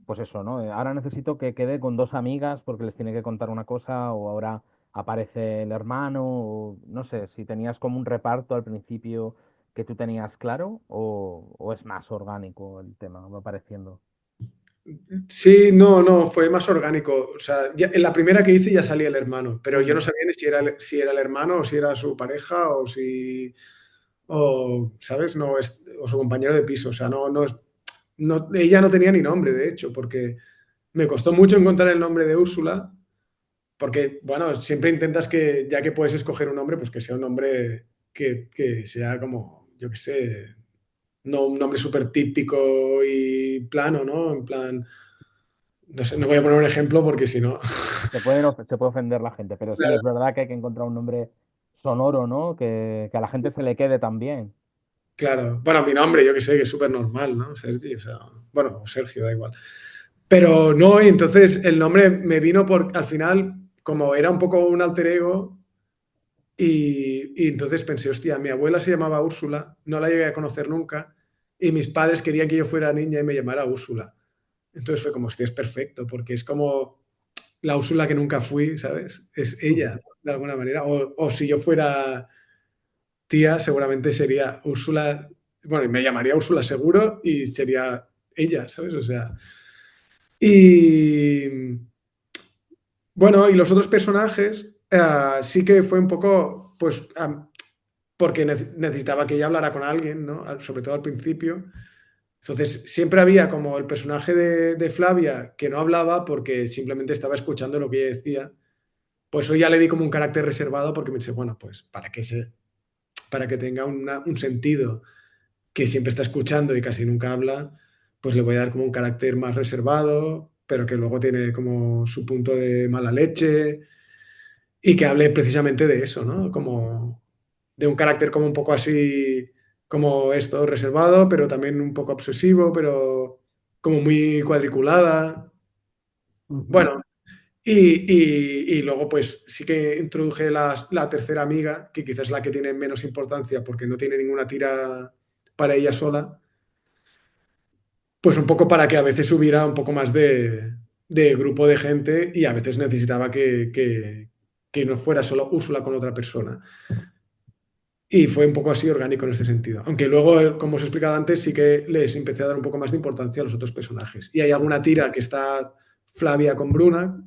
Pues eso, ¿no? Ahora necesito que quede con dos amigas porque les tiene que contar una cosa, o ahora aparece el hermano, o no sé, si tenías como un reparto al principio que tú tenías claro, o es más orgánico el tema, va apareciendo. Sí, no, fue más orgánico. O sea, en la primera que hice ya salía el hermano, pero yo no Ujú, sabía ni si era el hermano o si era su pareja ¿sabes? No, o su compañero de piso. O sea, ella no tenía ni nombre, de hecho, porque me costó mucho encontrar el nombre de Úrsula, porque, bueno, siempre intentas que, ya que puedes escoger un nombre, pues que sea un nombre que sea como, yo qué sé, no un nombre súper típico y plano, ¿no? En plan, no sé, no voy a poner un ejemplo porque si no, se puede ofender la gente, pero sí, es verdad que hay que encontrar un nombre sonoro, ¿no? Que a la gente se le quede también. claro. Bueno, mi nombre, yo que sé, que es súper normal, ¿no? Sergi, o sea, bueno, Sergio, da igual. Pero no, y entonces el nombre me vino al final, como era un poco un alter ego, y entonces pensé, hostia, mi abuela se llamaba Úrsula, no la llegué a conocer nunca, y mis padres querían que yo fuera niña y me llamara Úrsula. Entonces fue como, hostia, es perfecto, porque es como la Úrsula que nunca fui, ¿sabes? Es ella, de alguna manera. O si yo fuera tía, seguramente sería Úrsula, bueno, y me llamaría Úrsula seguro y sería ella, ¿sabes? O sea, y bueno, y los otros personajes sí que fue un poco, pues, porque necesitaba que ella hablara con alguien, ¿no? Sobre todo al principio. Entonces, siempre había como el personaje de Flavia que no hablaba porque simplemente estaba escuchando lo que ella decía. Pues hoy ya le di como un carácter reservado porque me dice, bueno, pues para que tenga un sentido que siempre está escuchando y casi nunca habla, pues le voy a dar como un carácter más reservado, pero que luego tiene como su punto de mala leche y que hable precisamente de eso, ¿no? Como de un carácter como un poco así, como esto, reservado, pero también un poco obsesivo, pero como muy cuadriculada. Ujú. Bueno, y luego pues sí que introduje la tercera amiga, que quizás es la que tiene menos importancia porque no tiene ninguna tira para ella sola, pues un poco para que a veces hubiera un poco más de grupo de gente y a veces necesitaba que no fuera solo Úrsula con otra persona. Y fue un poco así orgánico en este sentido. Aunque luego, como os he explicado antes, sí que les empecé a dar un poco más de importancia a los otros personajes. Y hay alguna tira que está Flavia con Bruna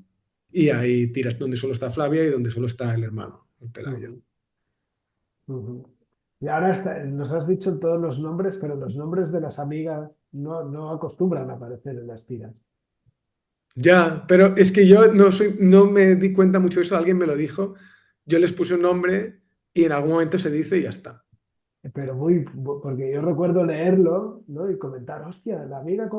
y hay tiras donde solo está Flavia y donde solo está el hermano, el Pelayo. Ujú. Ujú. Y ahora nos has dicho todos los nombres, pero los nombres de las amigas no acostumbran a aparecer en las tiras. Ya, pero es que yo no me di cuenta mucho de eso, alguien me lo dijo. Yo les puse un nombre y en algún momento se dice y ya está. pero porque yo recuerdo leerlo, ¿no? Y comentar, hostia, la amiga,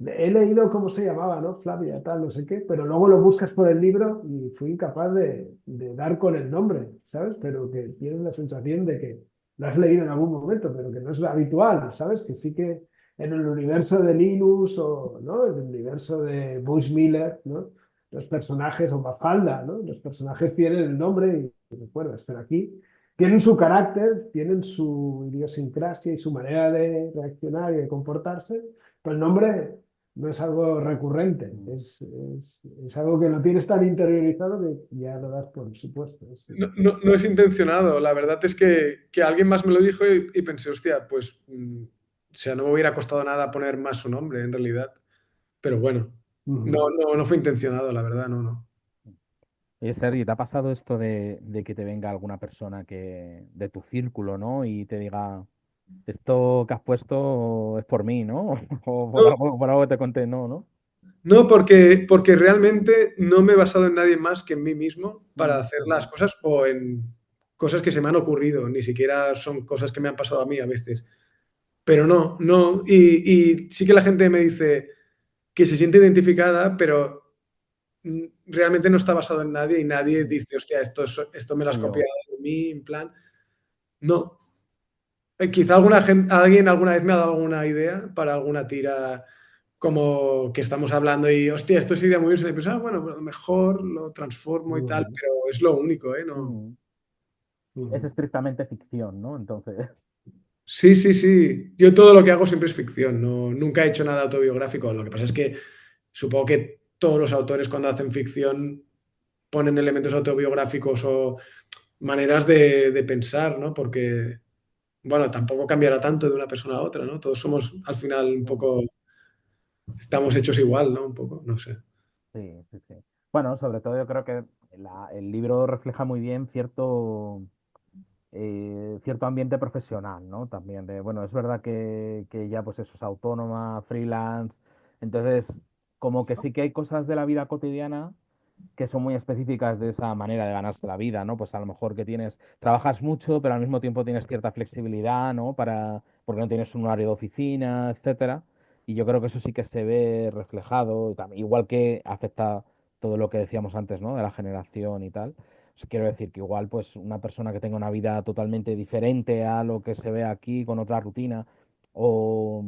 he leído cómo se llamaba, ¿no? Flavia, tal, no sé qué, pero luego lo buscas por el libro y fui incapaz de dar con el nombre, ¿sabes? Pero que tienes la sensación de que lo has leído en algún momento, pero que no es lo habitual, ¿sabes? Que sí que en el universo de Linus o, ¿no? En el universo de Bush Miller, ¿no? Los personajes, o Mafalda, ¿no? Los personajes tienen el nombre y recuerdas, pero aquí tienen su carácter, tienen su idiosincrasia y su manera de reaccionar y de comportarse, pero el nombre no es algo recurrente, Mm. es algo que lo tienes tan interiorizado que ya lo das por supuesto. No, no es intencionado, la verdad es que alguien más me lo dijo y pensé, hostia, pues, o sea, no me hubiera costado nada poner más su nombre en realidad, pero bueno, Ujú. no fue intencionado, la verdad, no, no. Oye, Sergi, ¿te ha pasado esto de que te venga alguna persona de tu círculo, ¿no? Y te diga, esto que has puesto es por mí, ¿no? O No, por algo que te conté, no, ¿no? no, porque realmente no me he basado en nadie más que en mí mismo para Mm, hacer las cosas o en cosas que se me han ocurrido, ni siquiera son cosas que me han pasado a mí a veces. Pero no, no. Y sí que la gente me dice que se siente identificada, pero realmente no está basado en nadie y nadie mm. dice, hostia, esto me lo has Soy yo. copiado de mí, en plan. No. Quizá alguien alguna vez me ha dado alguna idea para alguna tira como que estamos hablando y, hostia, esto es idea muy bien. Y pienso, bueno, pues a lo mejor lo transformo y tal, Ujú, pero es lo único, ¿eh? No. Mm. Es ujú, estrictamente ficción, ¿no? Entonces, Sí, sí, sí. Yo todo lo que hago siempre es ficción. No, nunca he hecho nada autobiográfico. Lo que pasa es que supongo que todos los autores cuando hacen ficción ponen elementos autobiográficos o maneras de pensar, ¿no? Porque, bueno, tampoco cambiará tanto de una persona a otra, ¿no? Todos somos al final un mm, poco, estamos hechos igual, ¿no? Un poco, no sé. sí, sí, sí. Bueno, sobre todo yo creo que el libro refleja muy bien cierto ambiente profesional, ¿no? También bueno, es verdad que ya pues eso es autónoma, freelance, entonces como que sí que hay cosas de la vida cotidiana que son muy específicas de esa manera de ganarse la vida, ¿no? Pues a lo mejor que trabajas mucho, pero al mismo tiempo tienes cierta flexibilidad, ¿no? Porque no tienes un horario de oficina, etcétera. Y yo creo que eso sí que se ve reflejado, igual que afecta todo lo que decíamos antes, ¿no? De la generación y tal. Quiero decir que igual, pues, una persona que tenga una vida totalmente diferente a lo que se ve aquí, con otra rutina, o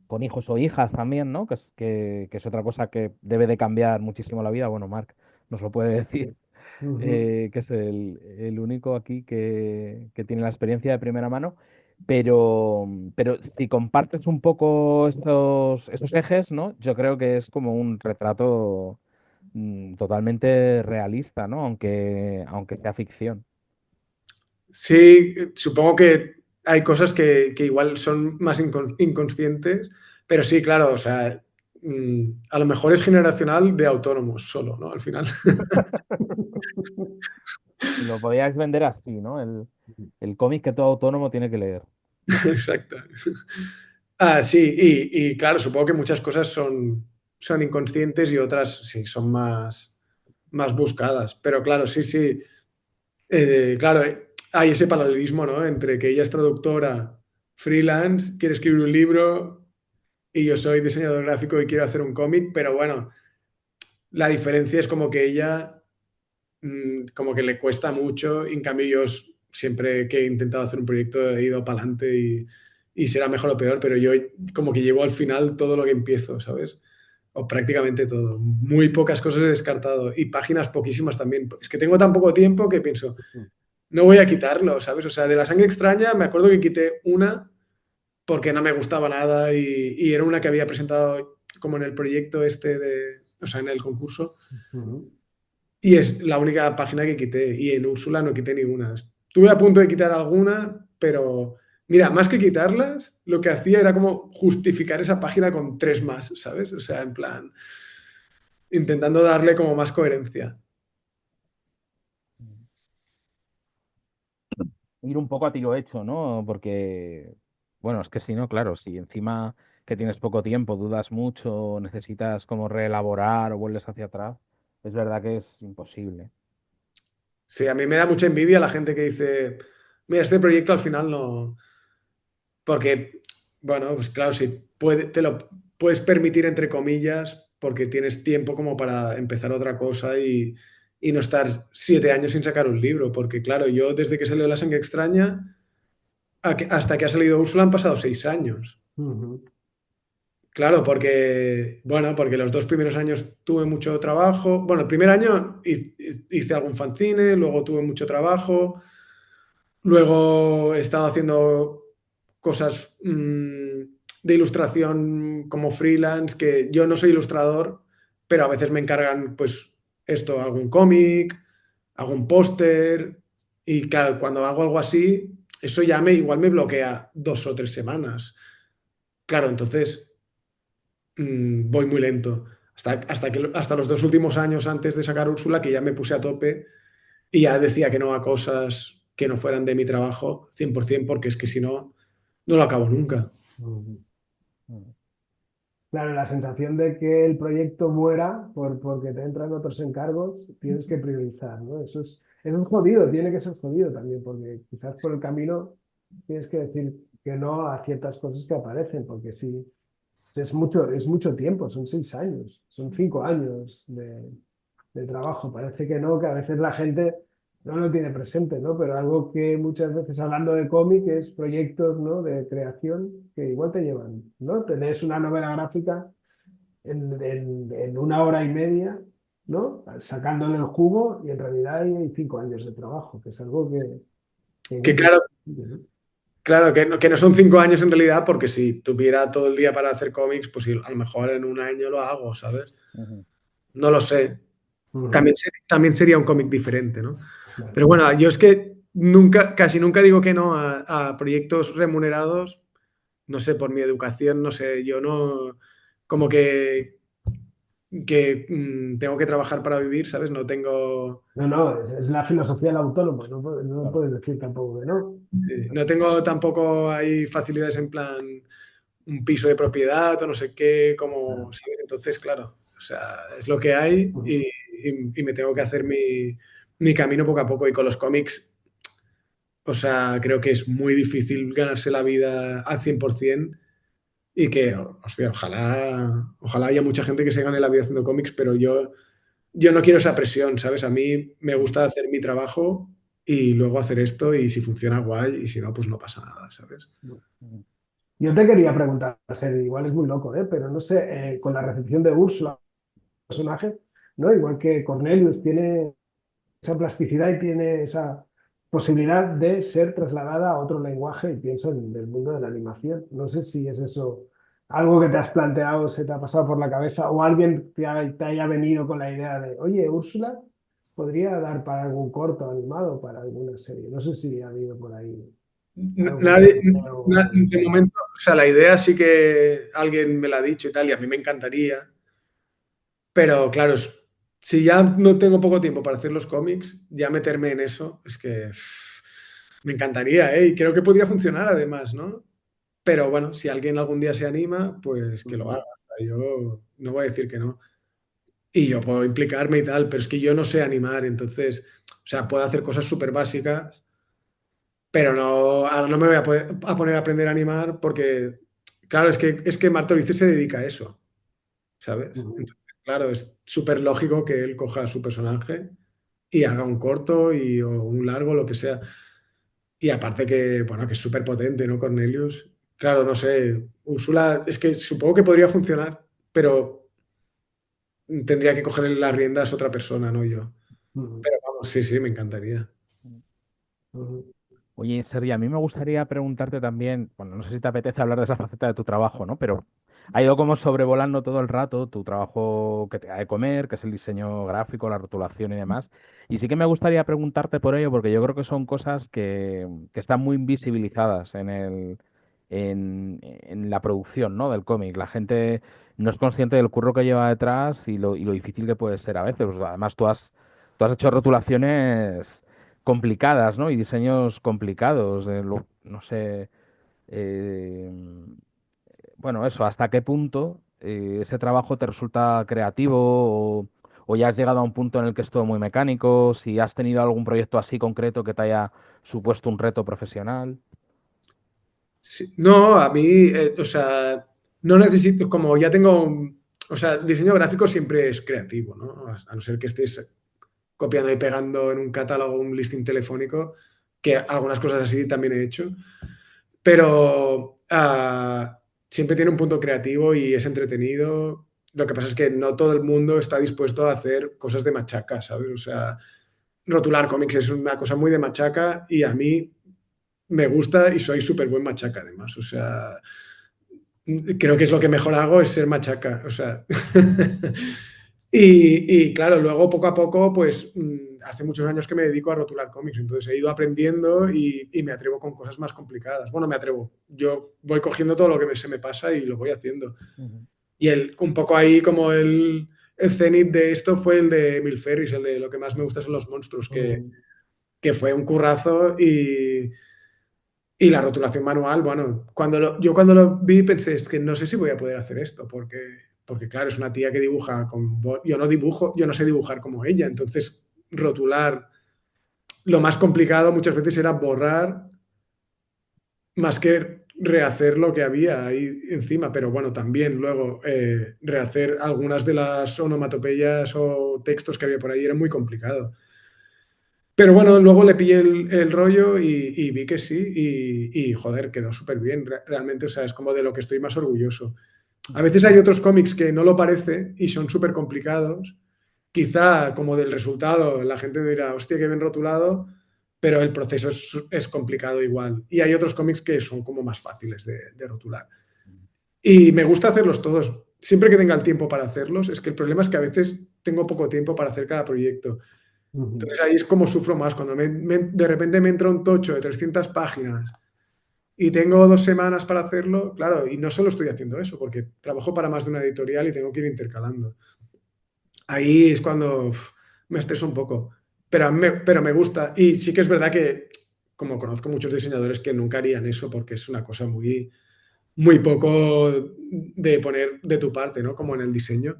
con hijos o hijas también, ¿no? Que es otra cosa que debe de cambiar muchísimo la vida. Bueno, Marc nos lo puede decir, ujú. que es el único aquí que tiene la experiencia de primera mano. Pero si compartes un poco estos ejes, ¿no? Yo creo que es como un retrato totalmente realista, ¿no? Aunque sea ficción. Sí, supongo que hay cosas que igual son más inconscientes, pero sí, claro, o sea, a lo mejor es generacional de autónomos solo, ¿no? Al final. Lo podríais vender así, ¿no? El cómic que todo autónomo tiene que leer. Exacto. Ah, sí, y claro, supongo que muchas cosas son inconscientes y otras sí son más buscadas. Pero claro, sí, sí. Claro, hay ese paralelismo, ¿no? Entre que ella es traductora freelance, quiere escribir un libro y yo soy diseñador gráfico y quiero hacer un cómic, pero bueno, la diferencia es como que ella como que le cuesta mucho, y en cambio yo siempre que he intentado hacer un proyecto he ido para adelante y será mejor o peor, pero yo como que llevo al final todo lo que empiezo, ¿sabes? O prácticamente todo. Muy pocas cosas he descartado y páginas poquísimas también. Es que tengo tan poco tiempo que pienso, no voy a quitarlo, ¿sabes? O sea, de la sangre extraña me acuerdo que quité una porque no me gustaba nada y era una que había presentado como en el proyecto este o sea, en el concurso. Ujú. Y es la única página que quité. Y en Úrsula no quité ninguna. Estuve a punto de quitar alguna, pero mira, más que quitarlas, lo que hacía era como justificar esa página con tres más, ¿sabes? O sea, en plan, intentando darle como más coherencia. Ir un poco a tiro hecho, ¿no? Porque, bueno, es que si no, claro, si encima que tienes poco tiempo, dudas mucho, necesitas como reelaborar o vuelves hacia atrás, es verdad que es imposible. Sí, a mí me da mucha envidia la gente que dice, mira, este proyecto al final no, porque, bueno, pues claro, si te lo puedes permitir entre comillas, porque tienes tiempo como para empezar otra cosa y no estar 7 años sin sacar un libro, porque claro, yo desde que salió La Sangre Extraña hasta que ha salido Úrsula han pasado 6 años. Ujú. Claro, porque, bueno, porque los 2 primeros años tuve mucho trabajo. Bueno, el primer año hice algún fanzine, luego tuve mucho trabajo, luego he estado haciendo cosas de ilustración como freelance, que yo no soy ilustrador, pero a veces me encargan, pues, esto, algún cómic, algún póster, y claro, cuando hago algo así, eso ya igual me bloquea 2 o 3 semanas. Claro, entonces voy muy lento. Hasta los 2 últimos años antes de sacar Úrsula, que ya me puse a tope y ya decía que no a cosas que no fueran de mi trabajo 100%, porque es que si no, no lo acabo nunca. Ujú. Mm. Claro, la sensación de que el proyecto muera porque te entran otros encargos, tienes que priorizar, ¿no? Eso es jodido, tiene que ser jodido también, porque quizás por el camino tienes que decir que no a ciertas cosas que aparecen, porque sí, es mucho tiempo, son 6 años, son 5 años de trabajo. Parece que no, que a veces la gente no lo tiene presente, ¿no? Pero algo que muchas veces hablando de cómic es proyectos, ¿no? De creación que igual te llevan, ¿no? Tenés una novela gráfica en 1 hora y media, ¿no? Sacándole el jugo y en realidad hay 5 años de trabajo, que es algo que hay Que muchos. claro, ¿No? claro, que no son 5 años en realidad, porque si tuviera todo el día para hacer cómics, pues a lo mejor en un año lo hago, ¿sabes? Ujú. No lo sé. Ujú. También sería un cómic diferente, ¿no? Claro. Pero bueno, yo es que nunca, casi nunca digo que no a proyectos remunerados, no sé, por mi educación, no sé, yo no, como que tengo que trabajar para vivir, ¿sabes? No tengo, No, no, es la filosofía del autónomo, no, no Claro. puedes decir tampoco que no. no tengo tampoco ahí facilidades en plan un piso de propiedad o no sé qué, como, Claro. ¿sabes? Entonces, claro, o sea, es lo que hay Ujú. y me tengo que hacer mi camino poco a poco. Y con los cómics, o sea, creo que es muy difícil ganarse la vida al 100% y que, hostia, ojalá haya mucha gente que se gane la vida haciendo cómics, pero yo no quiero esa presión, ¿sabes? A mí me gusta hacer mi trabajo y luego hacer esto y si funciona guay y si no, pues no pasa nada, ¿sabes? Ujú. Yo te quería preguntar, Seri, igual es muy loco, ¿eh? Pero no sé, con la recepción de Úrsula, personaje, ¿no? Igual que Cornelius tiene esa plasticidad y tiene esa posibilidad de ser trasladada a otro lenguaje, y pienso en el mundo de la animación. No sé si es eso algo que te has planteado, se te ha pasado por la cabeza, o alguien te haya venido con la idea de, oye, Úrsula podría dar para algún corto animado, para alguna serie. No sé si ha habido por ahí algún Nadie, planteo. de momento, o sea, la idea sí que alguien me la ha dicho y tal, y a mí me encantaría, pero claro, si ya no tengo poco tiempo para hacer los cómics, ya meterme en eso, es que me encantaría, ¿eh? Y creo que podría funcionar además, ¿no? Pero bueno, si alguien algún día se anima, pues que lo haga. Yo no voy a decir que no. Y yo puedo implicarme y tal, pero es que yo no sé animar, entonces, o sea, puedo hacer cosas súper básicas, pero no, ahora no me voy a poner a aprender a animar porque, claro, es que Martorice se dedica a eso, ¿sabes? Ujú. Entonces, claro, es súper lógico que él coja su personaje y haga un corto o un largo, lo que sea. Y aparte que, bueno, que es súper potente, ¿no? Cornelius. Claro, no sé, Úrsula, es que supongo que podría funcionar, pero tendría que cogerle las riendas otra persona, no yo. Ujú. Pero vamos, sí, sí, me encantaría. Ujú. Oye, Sergi, a mí me gustaría preguntarte también, bueno, no sé si te apetece hablar de esa faceta de tu trabajo, ¿no? Pero ha ido como sobrevolando todo el rato tu trabajo que te da de comer, que es el diseño gráfico, la rotulación y demás. Y sí que me gustaría preguntarte por ello, porque yo creo que son cosas que están muy invisibilizadas en la producción, ¿no? Del cómic. La gente no es consciente del curro que lleva detrás y lo difícil que puede ser a veces. Pues, además, tú has hecho rotulaciones complicadas, ¿no? Y diseños complicados. No sé, eh, bueno, eso, hasta qué punto ese trabajo te resulta creativo o ya has llegado a un punto en el que es todo muy mecánico, si has tenido algún proyecto así concreto que te haya supuesto un reto profesional. Sí, no, a mí, o sea, no necesito, como ya tengo, o sea, el diseño gráfico siempre es creativo, ¿no? A no ser que estés copiando y pegando en un catálogo un listing telefónico, que algunas cosas así también he hecho, pero siempre tiene un punto creativo y es entretenido. Lo que pasa es que no todo el mundo está dispuesto a hacer cosas de machaca, ¿sabes? O sea, rotular cómics es una cosa muy de machaca y a mí me gusta y soy súper buen machaca además. O sea, creo que es lo que mejor hago es ser machaca. O sea, y claro, luego poco a poco, pues hace muchos años que me dedico a rotular cómics, entonces he ido aprendiendo y me atrevo con cosas más complicadas. Bueno, me atrevo. Yo voy cogiendo todo lo que se me pasa y lo voy haciendo. Ujú. Y un poco ahí como el cenit de esto fue el de Emil Ferris, el de lo que más me gusta son los monstruos, Mm. que fue un currazo y la rotulación manual, bueno, yo cuando lo vi pensé, es que no sé si voy a poder hacer esto, porque claro, es una tía que dibuja yo no dibujo, yo no sé dibujar como ella, entonces rotular, lo más complicado muchas veces era borrar más que rehacer lo que había ahí encima, pero bueno, también luego rehacer algunas de las onomatopeyas o textos que había por ahí era muy complicado. Pero bueno, luego le pillé el rollo y vi que sí, joder, quedó súper bien. Realmente, o sea, es como de lo que estoy más orgulloso. A Ujú. veces hay otros cómics que no lo parece y son súper complicados. Quizá como del resultado la gente dirá, hostia, qué bien rotulado, pero el proceso es complicado igual. Y hay otros cómics que son como más fáciles de rotular. Y me gusta hacerlos todos. Siempre que tenga el tiempo para hacerlos, es que el problema es que a veces tengo poco tiempo para hacer cada proyecto. Ujú. Entonces ahí es como sufro más, cuando de repente me entra un tocho de 300 páginas y tengo 2 semanas para hacerlo, claro, y no solo estoy haciendo eso, porque trabajo para más de una editorial y tengo que ir intercalando. Ahí es cuando me estreso un poco, pero me gusta. Y sí que es verdad que, como conozco muchos diseñadores que nunca harían eso, porque es una cosa muy, muy poco de poner de tu parte, ¿no? Como en el diseño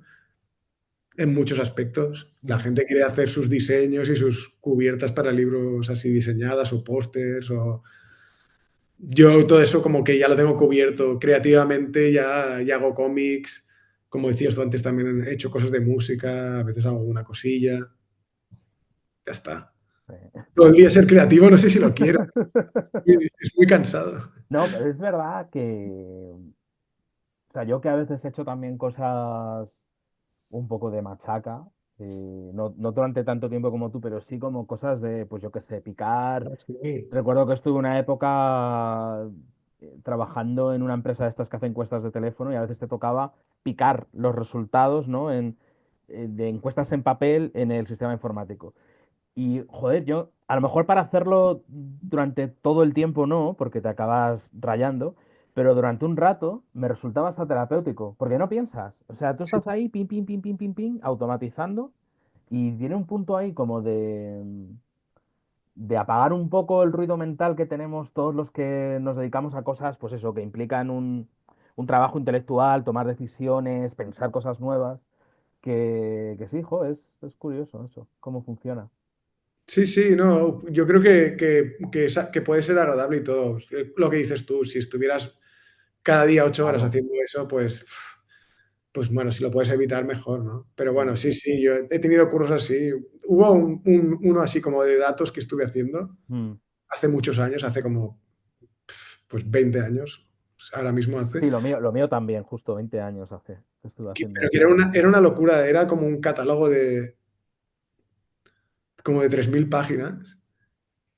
en muchos aspectos. La Mm. gente quiere hacer sus diseños y sus cubiertas para libros así diseñadas o pósters o... Yo todo eso como que ya lo tengo cubierto creativamente, ya hago cómics, como decías tú antes también he hecho cosas de música, a veces hago una cosilla, ya está. Sí. Todo el día ser creativo no sé si lo quiero, es muy cansado. No, pero es verdad que, o sea, yo que a veces he hecho también cosas un poco de machaca, no durante tanto tiempo como tú, pero sí como cosas de, pues yo qué sé, picar. Sí. Recuerdo que estuve una época trabajando en una empresa de estas que hace encuestas de teléfono y a veces te tocaba picar los resultados, ¿no? De encuestas en papel en el sistema informático. Y, joder, yo, a lo mejor para hacerlo durante todo el tiempo no, porque te acabas rayando, pero durante un rato me resultaba hasta terapéutico, porque no piensas. O sea, tú Sí, estás ahí, pim, pim, pim, pim, pim, pim, automatizando, y tiene un punto ahí como de apagar un poco el ruido mental que tenemos todos los que nos dedicamos a cosas, pues eso, que implican un trabajo intelectual, tomar decisiones, pensar cosas nuevas, que sí, jo, es curioso eso, cómo funciona. sí, sí, no, yo creo que puede ser agradable y todo. Lo que dices tú, si estuvieras cada día 8 horas Claro. haciendo eso, pues bueno, si lo puedes evitar, mejor, ¿no? Pero bueno, Mm, sí, sí, yo he tenido cursos así. Hubo uno así como de datos que estuve haciendo mm. hace muchos años, hace como pues 20 años, ahora mismo hace, Sí, lo mío también, justo 20 años hace que estuve haciendo pero que eso. era una locura, era como un catálogo de como de 3.000 páginas.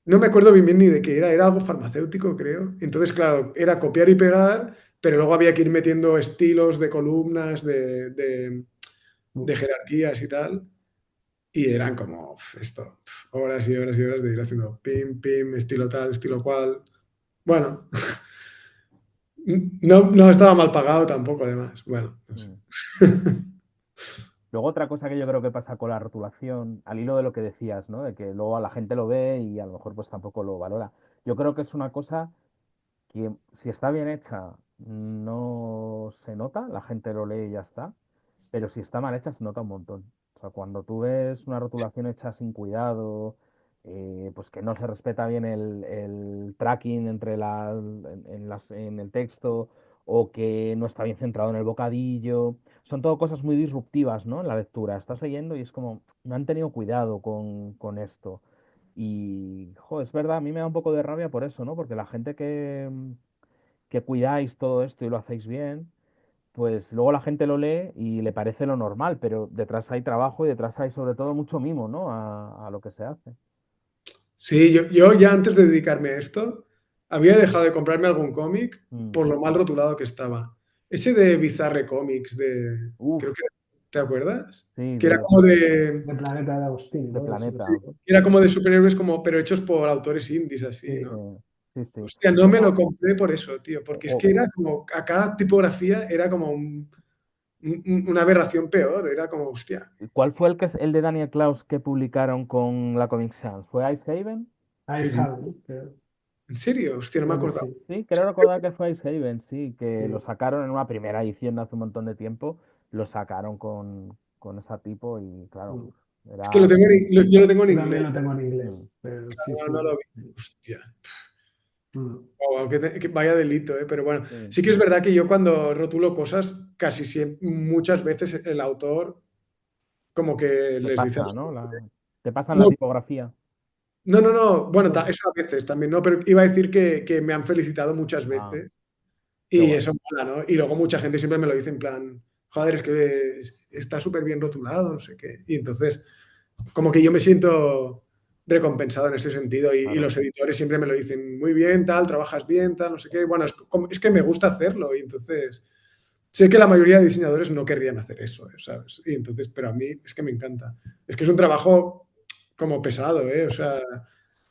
No me acuerdo bien, bien ni de qué era algo farmacéutico, creo. Entonces, claro, era copiar y pegar, pero luego había que ir metiendo estilos de columnas, de jerarquías y tal. Y eran como esto, horas y horas y horas de ir haciendo pim, pim, estilo tal, estilo cual. Bueno, no estaba mal pagado tampoco, además. Bueno, no sé. Mm. Luego otra cosa que yo creo que pasa con la rotulación, al hilo de lo que decías, ¿no? De que luego a la gente lo ve y a lo mejor pues tampoco lo valora. Yo creo que es una cosa que si está bien hecha no se nota, la gente lo lee y ya está, pero si está mal hecha se nota un montón. O O sea, cuando tú ves una rotulación hecha sin cuidado, pues que no se respeta bien el tracking en el texto, o que no está bien centrado en el bocadillo, son todo cosas muy disruptivas, ¿no? En la lectura. Estás leyendo y es como, no han tenido cuidado con esto. Y, jo, es verdad, a mí me da un poco de rabia por eso, ¿no? Porque la gente que cuidáis todo esto y lo hacéis bien, pues luego la gente lo lee y le parece lo normal, pero detrás hay trabajo y detrás hay sobre todo mucho mimo, ¿no? A lo que se hace. Sí, yo ya antes de dedicarme a esto, había dejado de comprarme algún cómic Mm. por lo mal rotulado que estaba. Ese de Bizarre Comics, Uf, creo que, ¿te acuerdas? sí, Que era como De Planeta de Agustín, de ¿no? Eso sí, Planeta. sí. que era como de superhéroes, como, pero hechos por autores indies, así, Sí. ¿no? Sí, sí. Hostia, no me lo compré por eso, tío, porque es que O- era como, a cada tipografía era como una aberración peor, era como, hostia, ¿Cuál fue el de Daniel Klaus que publicaron con la Comic Sans? ¿Fue Icehaven? ¿qué Ice dices? Haven, creo, ¿En serio? Hostia, no me creo que acordaba. sí. Sí, creo recordar que fue Icehaven, sí, que lo Sí. sacaron en una primera edición hace un montón de tiempo, lo sacaron con esa tipo y claro, Mm. Es que era... yo lo tengo en Yo también inglés, lo tengo en inglés, Mm, pero sí, no, sí. no lo vi. Hostia. Mm. Guau, que vaya delito, ¿eh? Pero bueno, sí. sí que es verdad que yo cuando rotulo cosas, casi siempre, muchas veces el autor como que Te les dice... pasa, ¿no? Te pasan la No, tipografía. no. Bueno, No. eso a veces también, ¿no? Pero iba a decir que me han felicitado muchas Ah, veces qué y guay. eso mola, ¿no? Y luego mucha gente siempre me lo dice en plan, joder, es que está súper bien rotulado, no sé qué. Y entonces, como que yo me siento recompensado en ese sentido y Claro, los editores siempre me lo dicen, muy bien, tal, trabajas bien, tal, no sé qué. Bueno, es que me gusta hacerlo y entonces sé que la mayoría de diseñadores no querrían hacer eso, ¿sabes? Y entonces, pero a mí es que me encanta. Es que es un trabajo como pesado, ¿eh? O sea,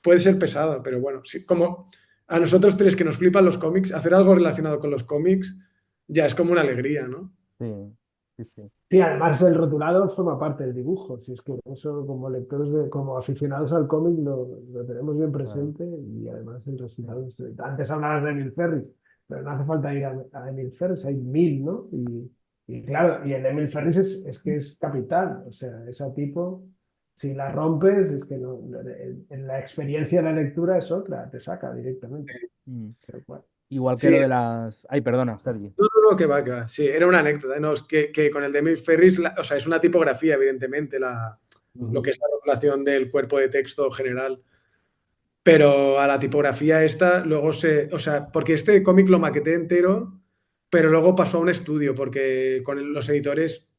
puede ser pesado, pero bueno, sí, como a nosotros tres que nos flipan los cómics, hacer algo relacionado con los cómics ya es como una alegría, ¿no? sí, sí, sí, Sí, además el rotulado forma parte del dibujo. Si es que eso como lectores, como aficionados al cómic, lo tenemos bien claro. presente y además el resultado antes hablabas de Emil Ferris, pero no hace falta ir a Emil Ferris, hay mil, ¿no? Y claro, y el Emil Ferris es que es capital, o sea, ese tipo, si la rompes, es que no, en la experiencia de la lectura es otra, te saca directamente. Mm. Pero bueno. Igual que Sí, lo de las... Ay, perdona, Sergi. no, que va, que va. Sí, era una anécdota, ¿no? Es que con el de Emil Ferris, o sea, es una tipografía, evidentemente, lo Ujú. que es la relación del cuerpo de texto general. Pero a la tipografía esta, luego o sea, porque este cómic lo maqueté entero, pero luego pasó a un estudio, porque con los editores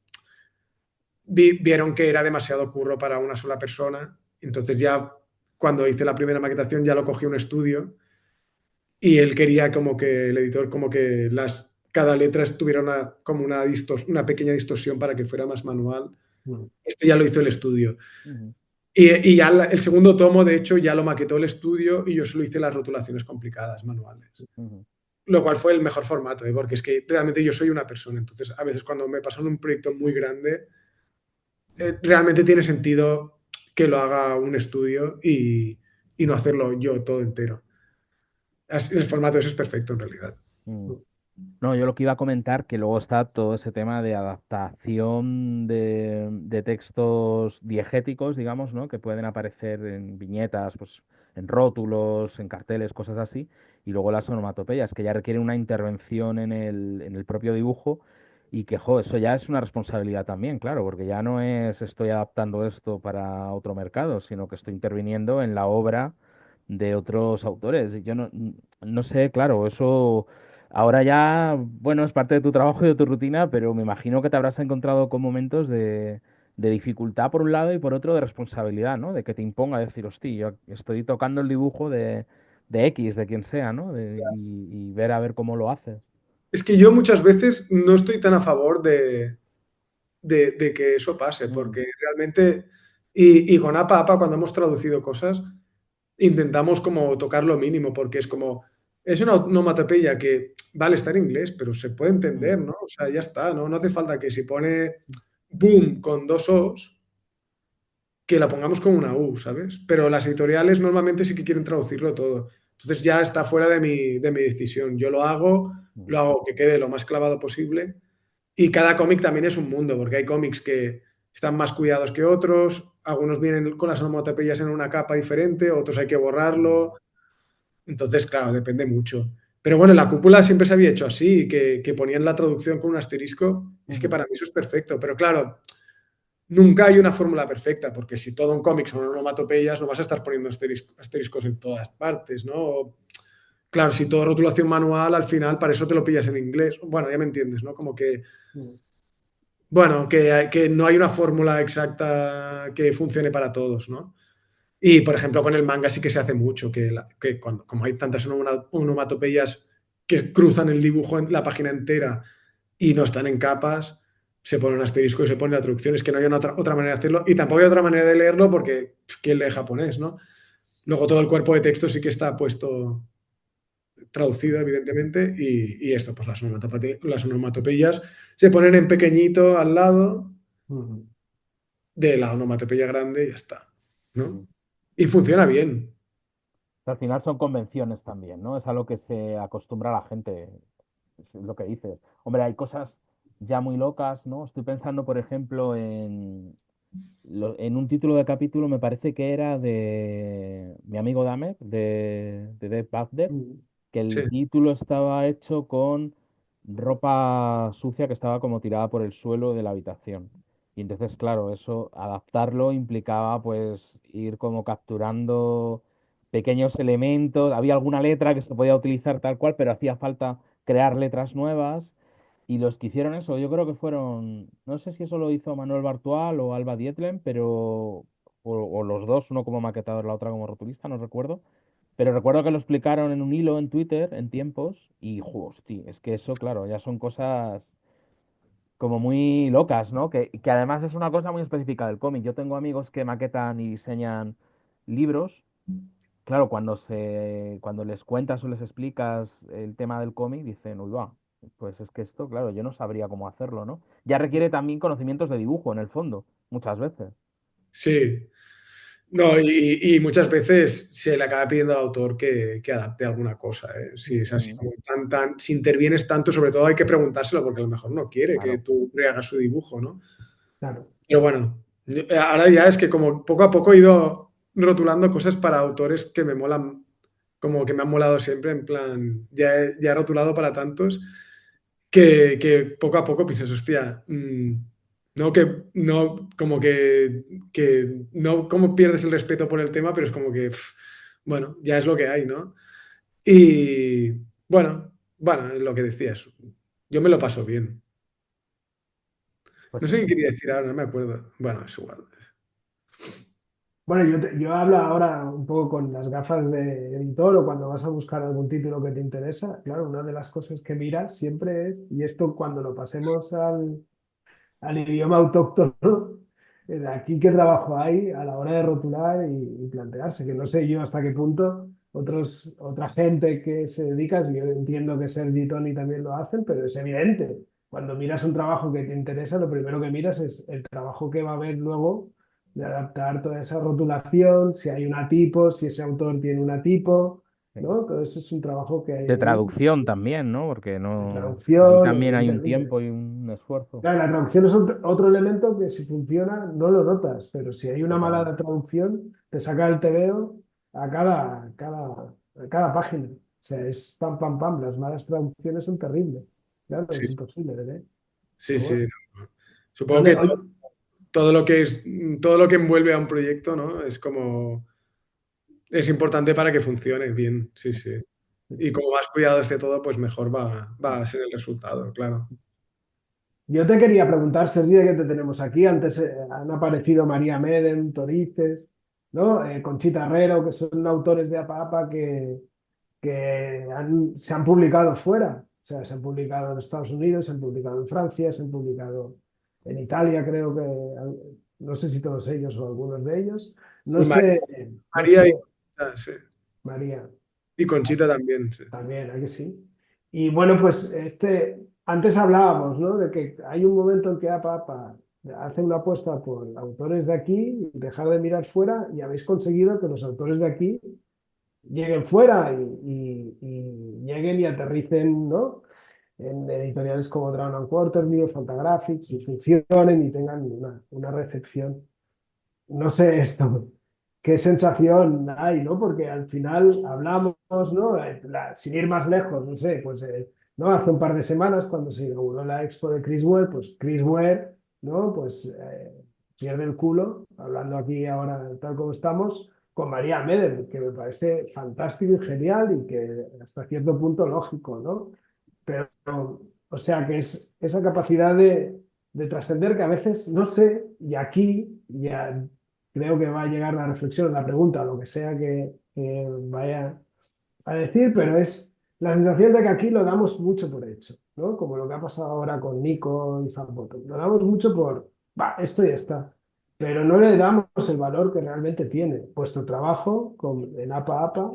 vieron que era demasiado curro para una sola persona. Entonces ya cuando hice la primera maquetación ya lo cogí a un estudio y él quería como que el editor como que cada letra tuviera como una pequeña distorsión para que fuera más manual. Ujú. Esto ya lo hizo el estudio. Ujú, Y ya el segundo tomo, de hecho, ya lo maquetó el estudio y yo solo hice las rotulaciones complicadas, manuales. ujú. Lo cual fue el mejor formato, ¿eh? Porque es que realmente yo soy una persona. Entonces, a veces cuando me pasan un proyecto muy grande, realmente tiene sentido que lo haga un estudio y no hacerlo yo todo entero. El formato ese es perfecto en realidad. Mm. No, yo lo que iba a comentar, que luego está todo ese tema de adaptación de textos diegéticos, digamos, ¿no? Que pueden aparecer en viñetas, pues en rótulos, en carteles, cosas así, y luego las onomatopeyas, que ya requieren una intervención en el propio dibujo, y que, jo, eso ya es una responsabilidad también, claro, porque ya no es estoy adaptando esto para otro mercado, sino que estoy interviniendo en la obra de otros autores. Y yo no sé, claro, eso ahora ya, bueno, es parte de tu trabajo y de tu rutina, pero me imagino que te habrás encontrado con momentos de dificultad por un lado y por otro de responsabilidad, ¿no? De que te imponga decir, hostia, yo estoy tocando el dibujo de X, de quien sea, ¿no? Y ver a ver cómo lo haces. Es que yo muchas veces no estoy tan a favor de que eso pase, Mm, porque realmente, y con APA cuando hemos traducido cosas, intentamos como tocar lo mínimo, porque es como, es una onomatopeya que, vale, está en inglés, pero se puede entender, mm, ¿no? O sea, ya está, ¿no? No hace falta que si pone boom con dos O's, que la pongamos con una U, ¿sabes? Pero las editoriales normalmente sí que quieren traducirlo todo. Entonces ya está fuera de mi decisión. Yo mm, lo hago que quede lo más clavado posible. Y cada cómic también es un mundo, porque hay cómics que están más cuidados que otros, algunos vienen con las onomatopeyas en una capa diferente, otros hay que borrarlo. Entonces, claro, depende mucho. Pero bueno, la cúpula siempre se había hecho así, que ponían la traducción con un asterisco. Es que para mí eso es perfecto. Pero claro, nunca hay una fórmula perfecta, porque si todo un cómic son onomatopeyas, no vas a estar poniendo asteriscos en todas partes, ¿no? Claro, si todo rotulación manual, al final para eso te lo pillas en inglés. Bueno, ya me entiendes, ¿no? Como que, bueno, que no hay una fórmula exacta que funcione para todos, ¿no? Y, por ejemplo, con el manga sí que se hace mucho, que cuando, como hay tantas onomatopeyas que cruzan el dibujo en la página entera y no están en capas, se pone un asterisco y se pone la traducción. Es que no hay otra manera de hacerlo y tampoco hay otra manera de leerlo porque ¿quién lee japonés, no? Luego todo el cuerpo de texto sí que está puesto traducido, evidentemente, y esto, pues las onomatopeyas se ponen en pequeñito al lado de la onomatopeya grande y ya está, ¿no? Y funciona bien. Al final son convenciones también, ¿no? Es a lo que se acostumbra la gente, es lo que dices. Hombre, hay cosas ya muy locas, ¿no? Estoy pensando, por ejemplo, en un título de capítulo, me parece que era de mi amigo Dahmer, de Death Badger, que Sí, el título estaba hecho con ropa sucia que estaba como tirada por el suelo de la habitación. Y entonces, claro, eso, adaptarlo implicaba pues ir como capturando pequeños elementos. Había alguna letra que se podía utilizar tal cual, pero hacía falta crear letras nuevas. Y los que hicieron eso, yo creo que fueron, no sé si eso lo hizo Manuel Bartual o Alba Dietlen, pero, o los dos, uno como maquetador, la otra como rotulista, no recuerdo. Pero recuerdo que lo explicaron en un hilo en Twitter en tiempos y, hostia, es que eso, claro, ya son cosas como muy locas, ¿no? Que además es una cosa muy específica del cómic. Yo tengo amigos que maquetan y diseñan libros. Claro, cuando les cuentas o les explicas el tema del cómic, dicen, uy, va, pues es que esto, claro, yo no sabría cómo hacerlo, ¿no? Ya requiere también conocimientos de dibujo, en el fondo, muchas veces. sí. No, y muchas veces se le acaba pidiendo al autor que adapte alguna cosa, ¿eh? Si es así Mm, como si intervienes tanto, sobre todo hay que preguntárselo porque a lo mejor no quiere que claro, tú rehagas su dibujo, ¿no? Claro. Pero bueno, ahora ya es que como poco a poco he ido rotulando cosas para autores que me molan, como que me han molado siempre, en plan, ya he rotulado para tantos que poco a poco piensas, hostia, no que, no, como que no como pierdes el respeto por el tema, pero es como que, bueno, ya es lo que hay, ¿no? Y bueno, es lo que decías, yo me lo paso bien. pues No sí. sé qué quería decir ahora, no me acuerdo. Bueno, es igual. Bueno, yo hablo ahora un poco con las gafas de editor o cuando vas a buscar algún título que te interesa. Claro, una de las cosas que miras siempre es, y esto cuando lo pasemos al idioma autóctono, de aquí qué trabajo hay a la hora de rotular y plantearse, que no sé yo hasta qué punto otra gente que se dedica, yo entiendo que Sergi y Tony también lo hacen, pero es evidente. Cuando miras un trabajo que te interesa, lo primero que miras es el trabajo que va a haber luego de adaptar toda esa rotulación, si hay una tipo, si ese autor tiene una tipo, Sí. ¿no? Todo eso es un trabajo que hay De ahí, traducción también, ¿no? Porque de no, ahí traducción, también hay un evidentemente. tiempo y un esfuerzo. Claro, la traducción es otro elemento que si funciona no lo notas, pero si hay una Total. mala traducción, te saca el tebeo a cada página. O sea, es pam, pam, pam. Las malas traducciones son terribles. Claro, Sí, es imposible de ver. sí, Pero sí. bueno, Supongo ¿dónde? que Oye, todo lo que es, todo lo que envuelve a un proyecto, ¿no? Es como, es importante para que funcione bien, sí, sí. Y como más cuidado esté todo, pues mejor va a ser el resultado, claro. yo te quería preguntar, Sergi, ya que te tenemos aquí. Antes han aparecido María Medem, Torices, ¿no? Conchita Herrero, que son autores de APA APA que se han publicado fuera. O sea, se han publicado en Estados Unidos, se han publicado en Francia, se han publicado en Italia, creo que, no sé si todos ellos o algunos de ellos. No Y sé, no María sé, y Conchita, sí. María, Y Conchita también, sí. también, ¿a que sí? Y bueno, pues antes hablábamos, ¿no? De que hay un momento en que APA hace una apuesta por autores de aquí, dejar de mirar fuera, y habéis conseguido que los autores de aquí lleguen fuera y lleguen y aterricen, ¿no? en editoriales como Drown and Quarterly o Fantagraphics y funcionen y tengan una recepción. No sé esto, qué sensación hay, ¿no? Porque al final hablamos, ¿no? Sin ir más lejos, no sé, pues, ¿no? Hace un par de semanas cuando se inauguró la expo de Chris Ware, pues Chris Ware, ¿no? Pues pierde el culo, hablando aquí ahora tal como estamos, con María Medem, que me parece fantástico y genial y que hasta cierto punto lógico, ¿no? Pero, o sea, que es esa capacidad de trascender que a veces, no sé, y aquí ya creo que va a llegar la reflexión, la pregunta, lo que sea que vaya a decir, pero es la sensación de que aquí lo damos mucho por hecho, ¿no? Como lo que ha pasado ahora con Nico y Fanbottom. Lo damos mucho por, va, esto ya está. Pero no le damos el valor que realmente tiene vuestro trabajo en APA APA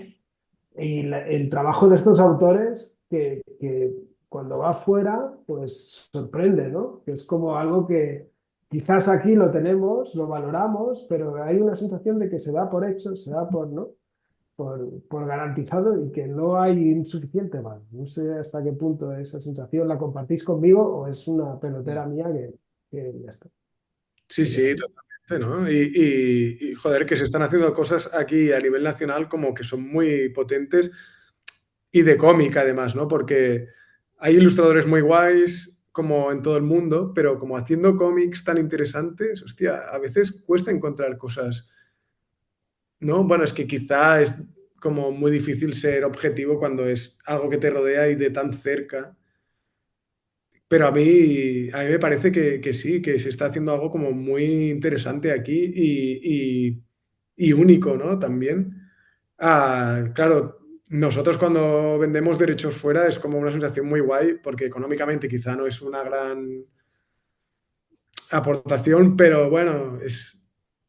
y el trabajo de estos autores que cuando va afuera, pues sorprende, ¿no? Que es como algo que quizás aquí lo tenemos, lo valoramos, pero hay una sensación de que se da por hecho, se da por, ¿no? Por garantizado y que no hay insuficiente más. No sé hasta qué punto esa sensación la compartís conmigo o es una pelotera mía que ya está. Sí, sí, totalmente, ¿no? Y, joder, que se están haciendo cosas aquí a nivel nacional como que son muy potentes y de cómic además, ¿no? Porque hay ilustradores muy guays como en todo el mundo, pero como haciendo cómics tan interesantes, hostia, a veces cuesta encontrar cosas, ¿no? Bueno, es que quizá es como muy difícil ser objetivo cuando es algo que te rodea y de tan cerca. Pero a mí me parece que sí, que se está haciendo algo como muy interesante aquí y único, ¿no? También. Claro, nosotros cuando vendemos derechos fuera es como una sensación muy guay, porque económicamente quizá no es una gran aportación, pero bueno,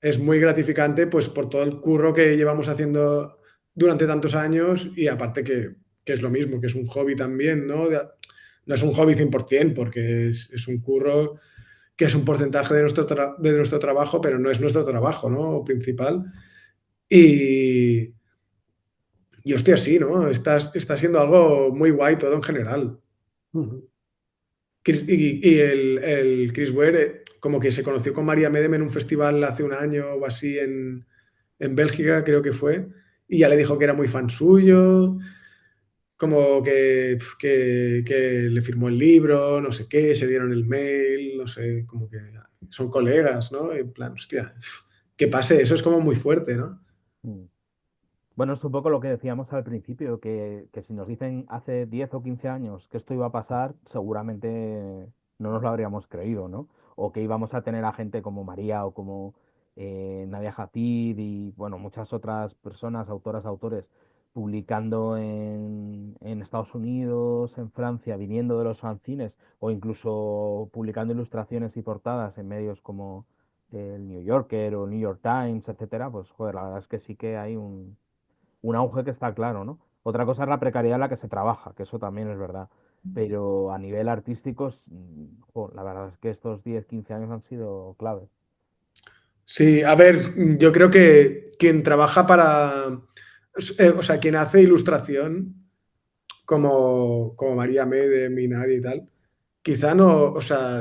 es muy gratificante pues por todo el curro que llevamos haciendo durante tantos años y aparte que es lo mismo, que es un hobby también, ¿no? No es un hobby 100% porque es un curro que es un porcentaje de de nuestro trabajo, pero no es nuestro trabajo, ¿no? Principal. Y, y hostia, sí, ¿no? Está siendo algo muy guay todo en general. Ujú. Y el Chris Ware, como que se conoció con María Medem en un festival hace un año o así en Bélgica, creo que fue, y ya le dijo que era muy fan suyo, como que le firmó el libro, no sé qué, se dieron el mail, no sé, como que son colegas, ¿no? En plan, hostia, que pase, eso es como muy fuerte, ¿no? Mm. Bueno, es un poco lo que decíamos al principio, que si nos dicen hace 10 o 15 años que esto iba a pasar, seguramente no nos lo habríamos creído, ¿no? O que íbamos a tener a gente como María o como Nadia Japid y, bueno, muchas otras personas, autoras, autores, publicando en Estados Unidos, en Francia, viniendo de los fanzines o incluso publicando ilustraciones y portadas en medios como el New Yorker o New York Times, etcétera, pues, joder, la verdad es que sí que hay un auge que está claro, ¿no? Otra cosa es la precariedad en la que se trabaja, que eso también es verdad. Pero a nivel artístico, jo, la verdad es que estos 10 15 años han sido clave. Sí, a ver, yo creo que quien trabaja o sea, quien hace ilustración, como María Medem y nadie y tal, quizá no, o sea,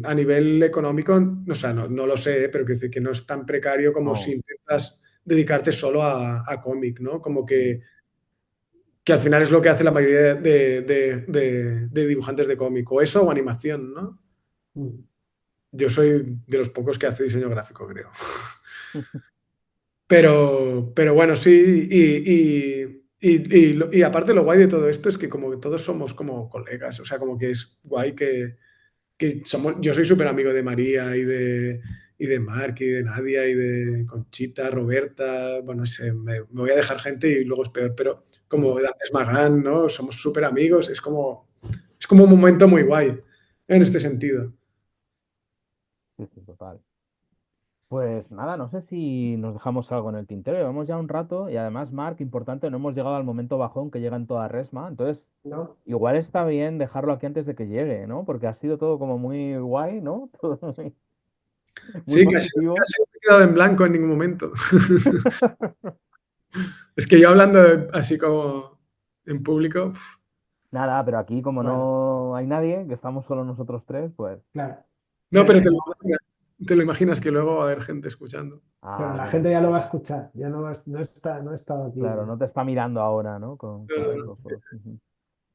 a nivel económico, o sea, no lo sé, pero quiero decir que no es tan precario como si No. intentas dedicarte solo a cómic, ¿no? Como Mm, que al final es lo que hace la mayoría de dibujantes de cómic, o eso o animación, ¿no? Ujú. Yo soy de los pocos que hace diseño gráfico, creo. Pero bueno, sí, y aparte lo guay de todo esto es que como que todos somos como colegas, o sea, como que es guay que somos, yo soy súper amigo de María y de Marc y de Nadia y de Conchita, Roberta, bueno, no sé, me voy a dejar gente y luego es peor, pero como mm, de Andrés Magán, ¿no? Somos súper amigos, es como un momento muy guay en este sentido. sí, sí, total. Pues nada, no sé si nos dejamos algo en el tintero. Llevamos ya un rato y además, Marc, importante, no hemos llegado al momento bajón que llega en toda Resma. Entonces, ¿No? igual está bien dejarlo aquí antes de que llegue, ¿no? Porque ha sido todo como muy guay, ¿no? Todo muy Sí, casi, positivo. casi no me he quedado en blanco en ningún momento. Es que yo hablando así como en público, Nada, pero aquí como Bueno, no hay nadie, que estamos solo nosotros tres, pues... claro. No, pero De mo- te lo imaginas que luego va a haber gente escuchando. pero Ah, la bueno, gente ya lo va a escuchar, ya no está, no estaba claro, aquí no te está mirando ahora, ¿no? Con los No, ojos. Ujú.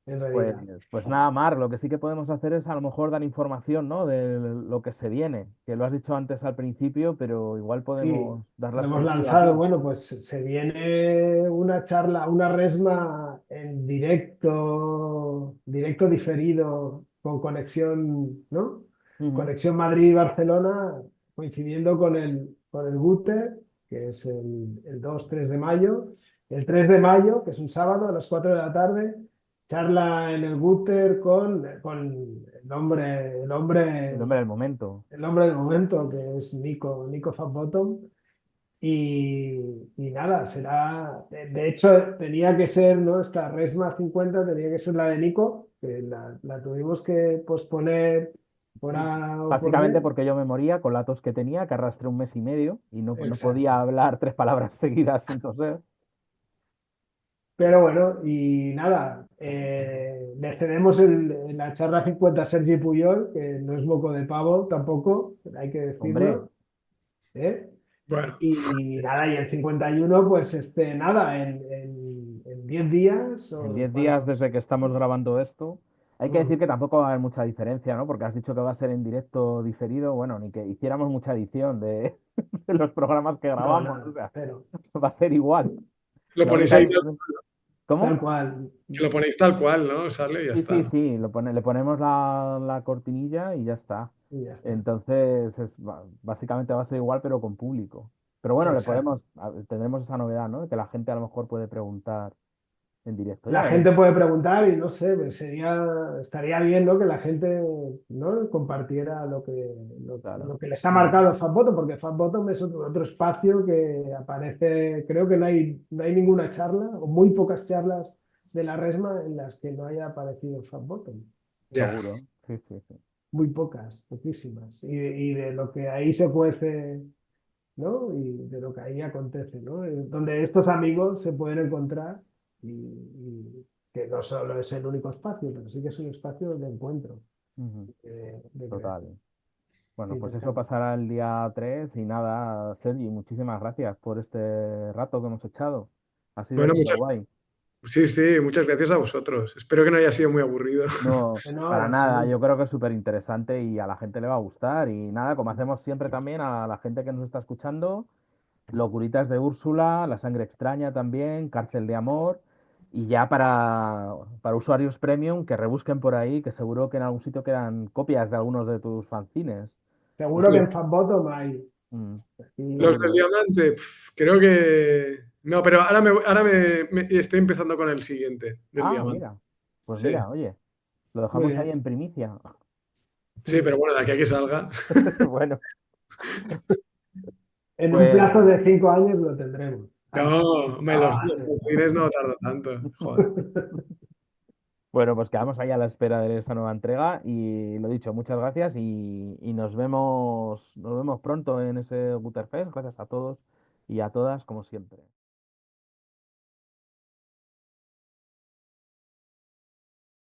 en Pues, realidad. pues nada, Mar, lo que sí que podemos hacer es a lo mejor dar información, ¿no? De lo que se viene, que lo has dicho antes al principio, pero igual Sí, podemos dar la lo hemos exclusiva lanzado. aquí. Bueno, pues se viene una charla, una resma en directo, directo diferido, con conexión, ¿no? Ujú. Conexión Madrid-Barcelona, coincidiendo con el Guter, que es el 2-3 de mayo. El 3 de mayo, que es un sábado a las 4 de la tarde, charla en el Guter con El nombre del momento. el hombre del momento, que es Nico Bottom. Y nada, será. De hecho, tenía que ser, ¿no? Esta Resma 50 tenía que ser la de Nico, que la tuvimos que posponer por A o por Básicamente B. porque yo me moría con la tos que tenía, que arrastré un mes y medio y no podía Exacto. hablar 3 palabras seguidas sin toser. Pero bueno, y nada, le cedemos en la charla 50 a Sergi Puyol, que no es moco de pavo tampoco, hay que Hombre, decirlo. ¿Eh? Bueno, Y nada, y el 51 pues nada, en 10 días en o 10 días cuando... desde que estamos grabando esto, hay que decir Mm, que tampoco va a haber mucha diferencia, ¿no? Porque has dicho que va a ser en directo diferido, bueno, ni que hiciéramos mucha edición de, de los programas que no, grabamos, o nada, sea, pero va a ser igual. lo La ponéis única ahí, tal ¿Cómo? cual, que lo ponéis tal cual, ¿no? Sale y ya Sí, sí, está. sí, le ponemos la cortinilla y ya está. y ya está. Entonces, básicamente va a ser igual, pero con público. Pero bueno, Exacto. tendremos esa novedad, ¿no? De que la gente a lo mejor puede preguntar en directo. Ya La veremos. gente puede preguntar y no sé, pues estaría bien, ¿no? Que la gente, ¿no? Compartiera Claro. lo que les ha Mm. marcado FatBottom, porque FatBottom es otro espacio que aparece, creo que no hay ninguna charla o muy pocas charlas de la Resma en las que no haya aparecido FatBottom. Ya. Seguro. Sí, sí, sí. Muy pocas, poquísimas. Y de lo que ahí se cuece, ¿no? Y de lo que ahí acontece, ¿no? Donde estos amigos se pueden encontrar y que no solo es el único espacio, pero sí que es un espacio de encuentro, Ujú. de Total. creación. Bueno, Sí, pues eso total. pasará el día 3 y nada, Sergi, muchísimas gracias por este rato que hemos echado. Ha sido Bueno, súper guay. sí, sí, muchas gracias a vosotros. Espero que no haya sido muy aburrido. No, No, en para nada, yo absoluto. creo que es súper interesante y a la gente le va a gustar. Y nada, como hacemos siempre también a la gente que nos está escuchando, Locuritas de Úrsula, La Sangre Extraña también, Cárcel de Amor. Y ya para usuarios premium, que rebusquen por ahí, que seguro que en algún sitio quedan copias de algunos de tus fanzines. Seguro que en FatBottom hay. Mm, Los del seguro. diamante, creo que... No, pero ahora me estoy empezando con el siguiente, del Ah, diamante. mira. Pues Sí, mira, oye, lo Muy dejamos ahí bien. en primicia. sí, pero bueno, de aquí a que salga. Bueno, En un pues plazo de 5 años lo tendremos. Antes. No, los fanzines no tarda tanto. Joder. bueno, pues quedamos ahí a la espera de esa nueva entrega y lo dicho, muchas gracias y nos vemos pronto en ese Gutterfest. Gracias a todos y a todas, como siempre.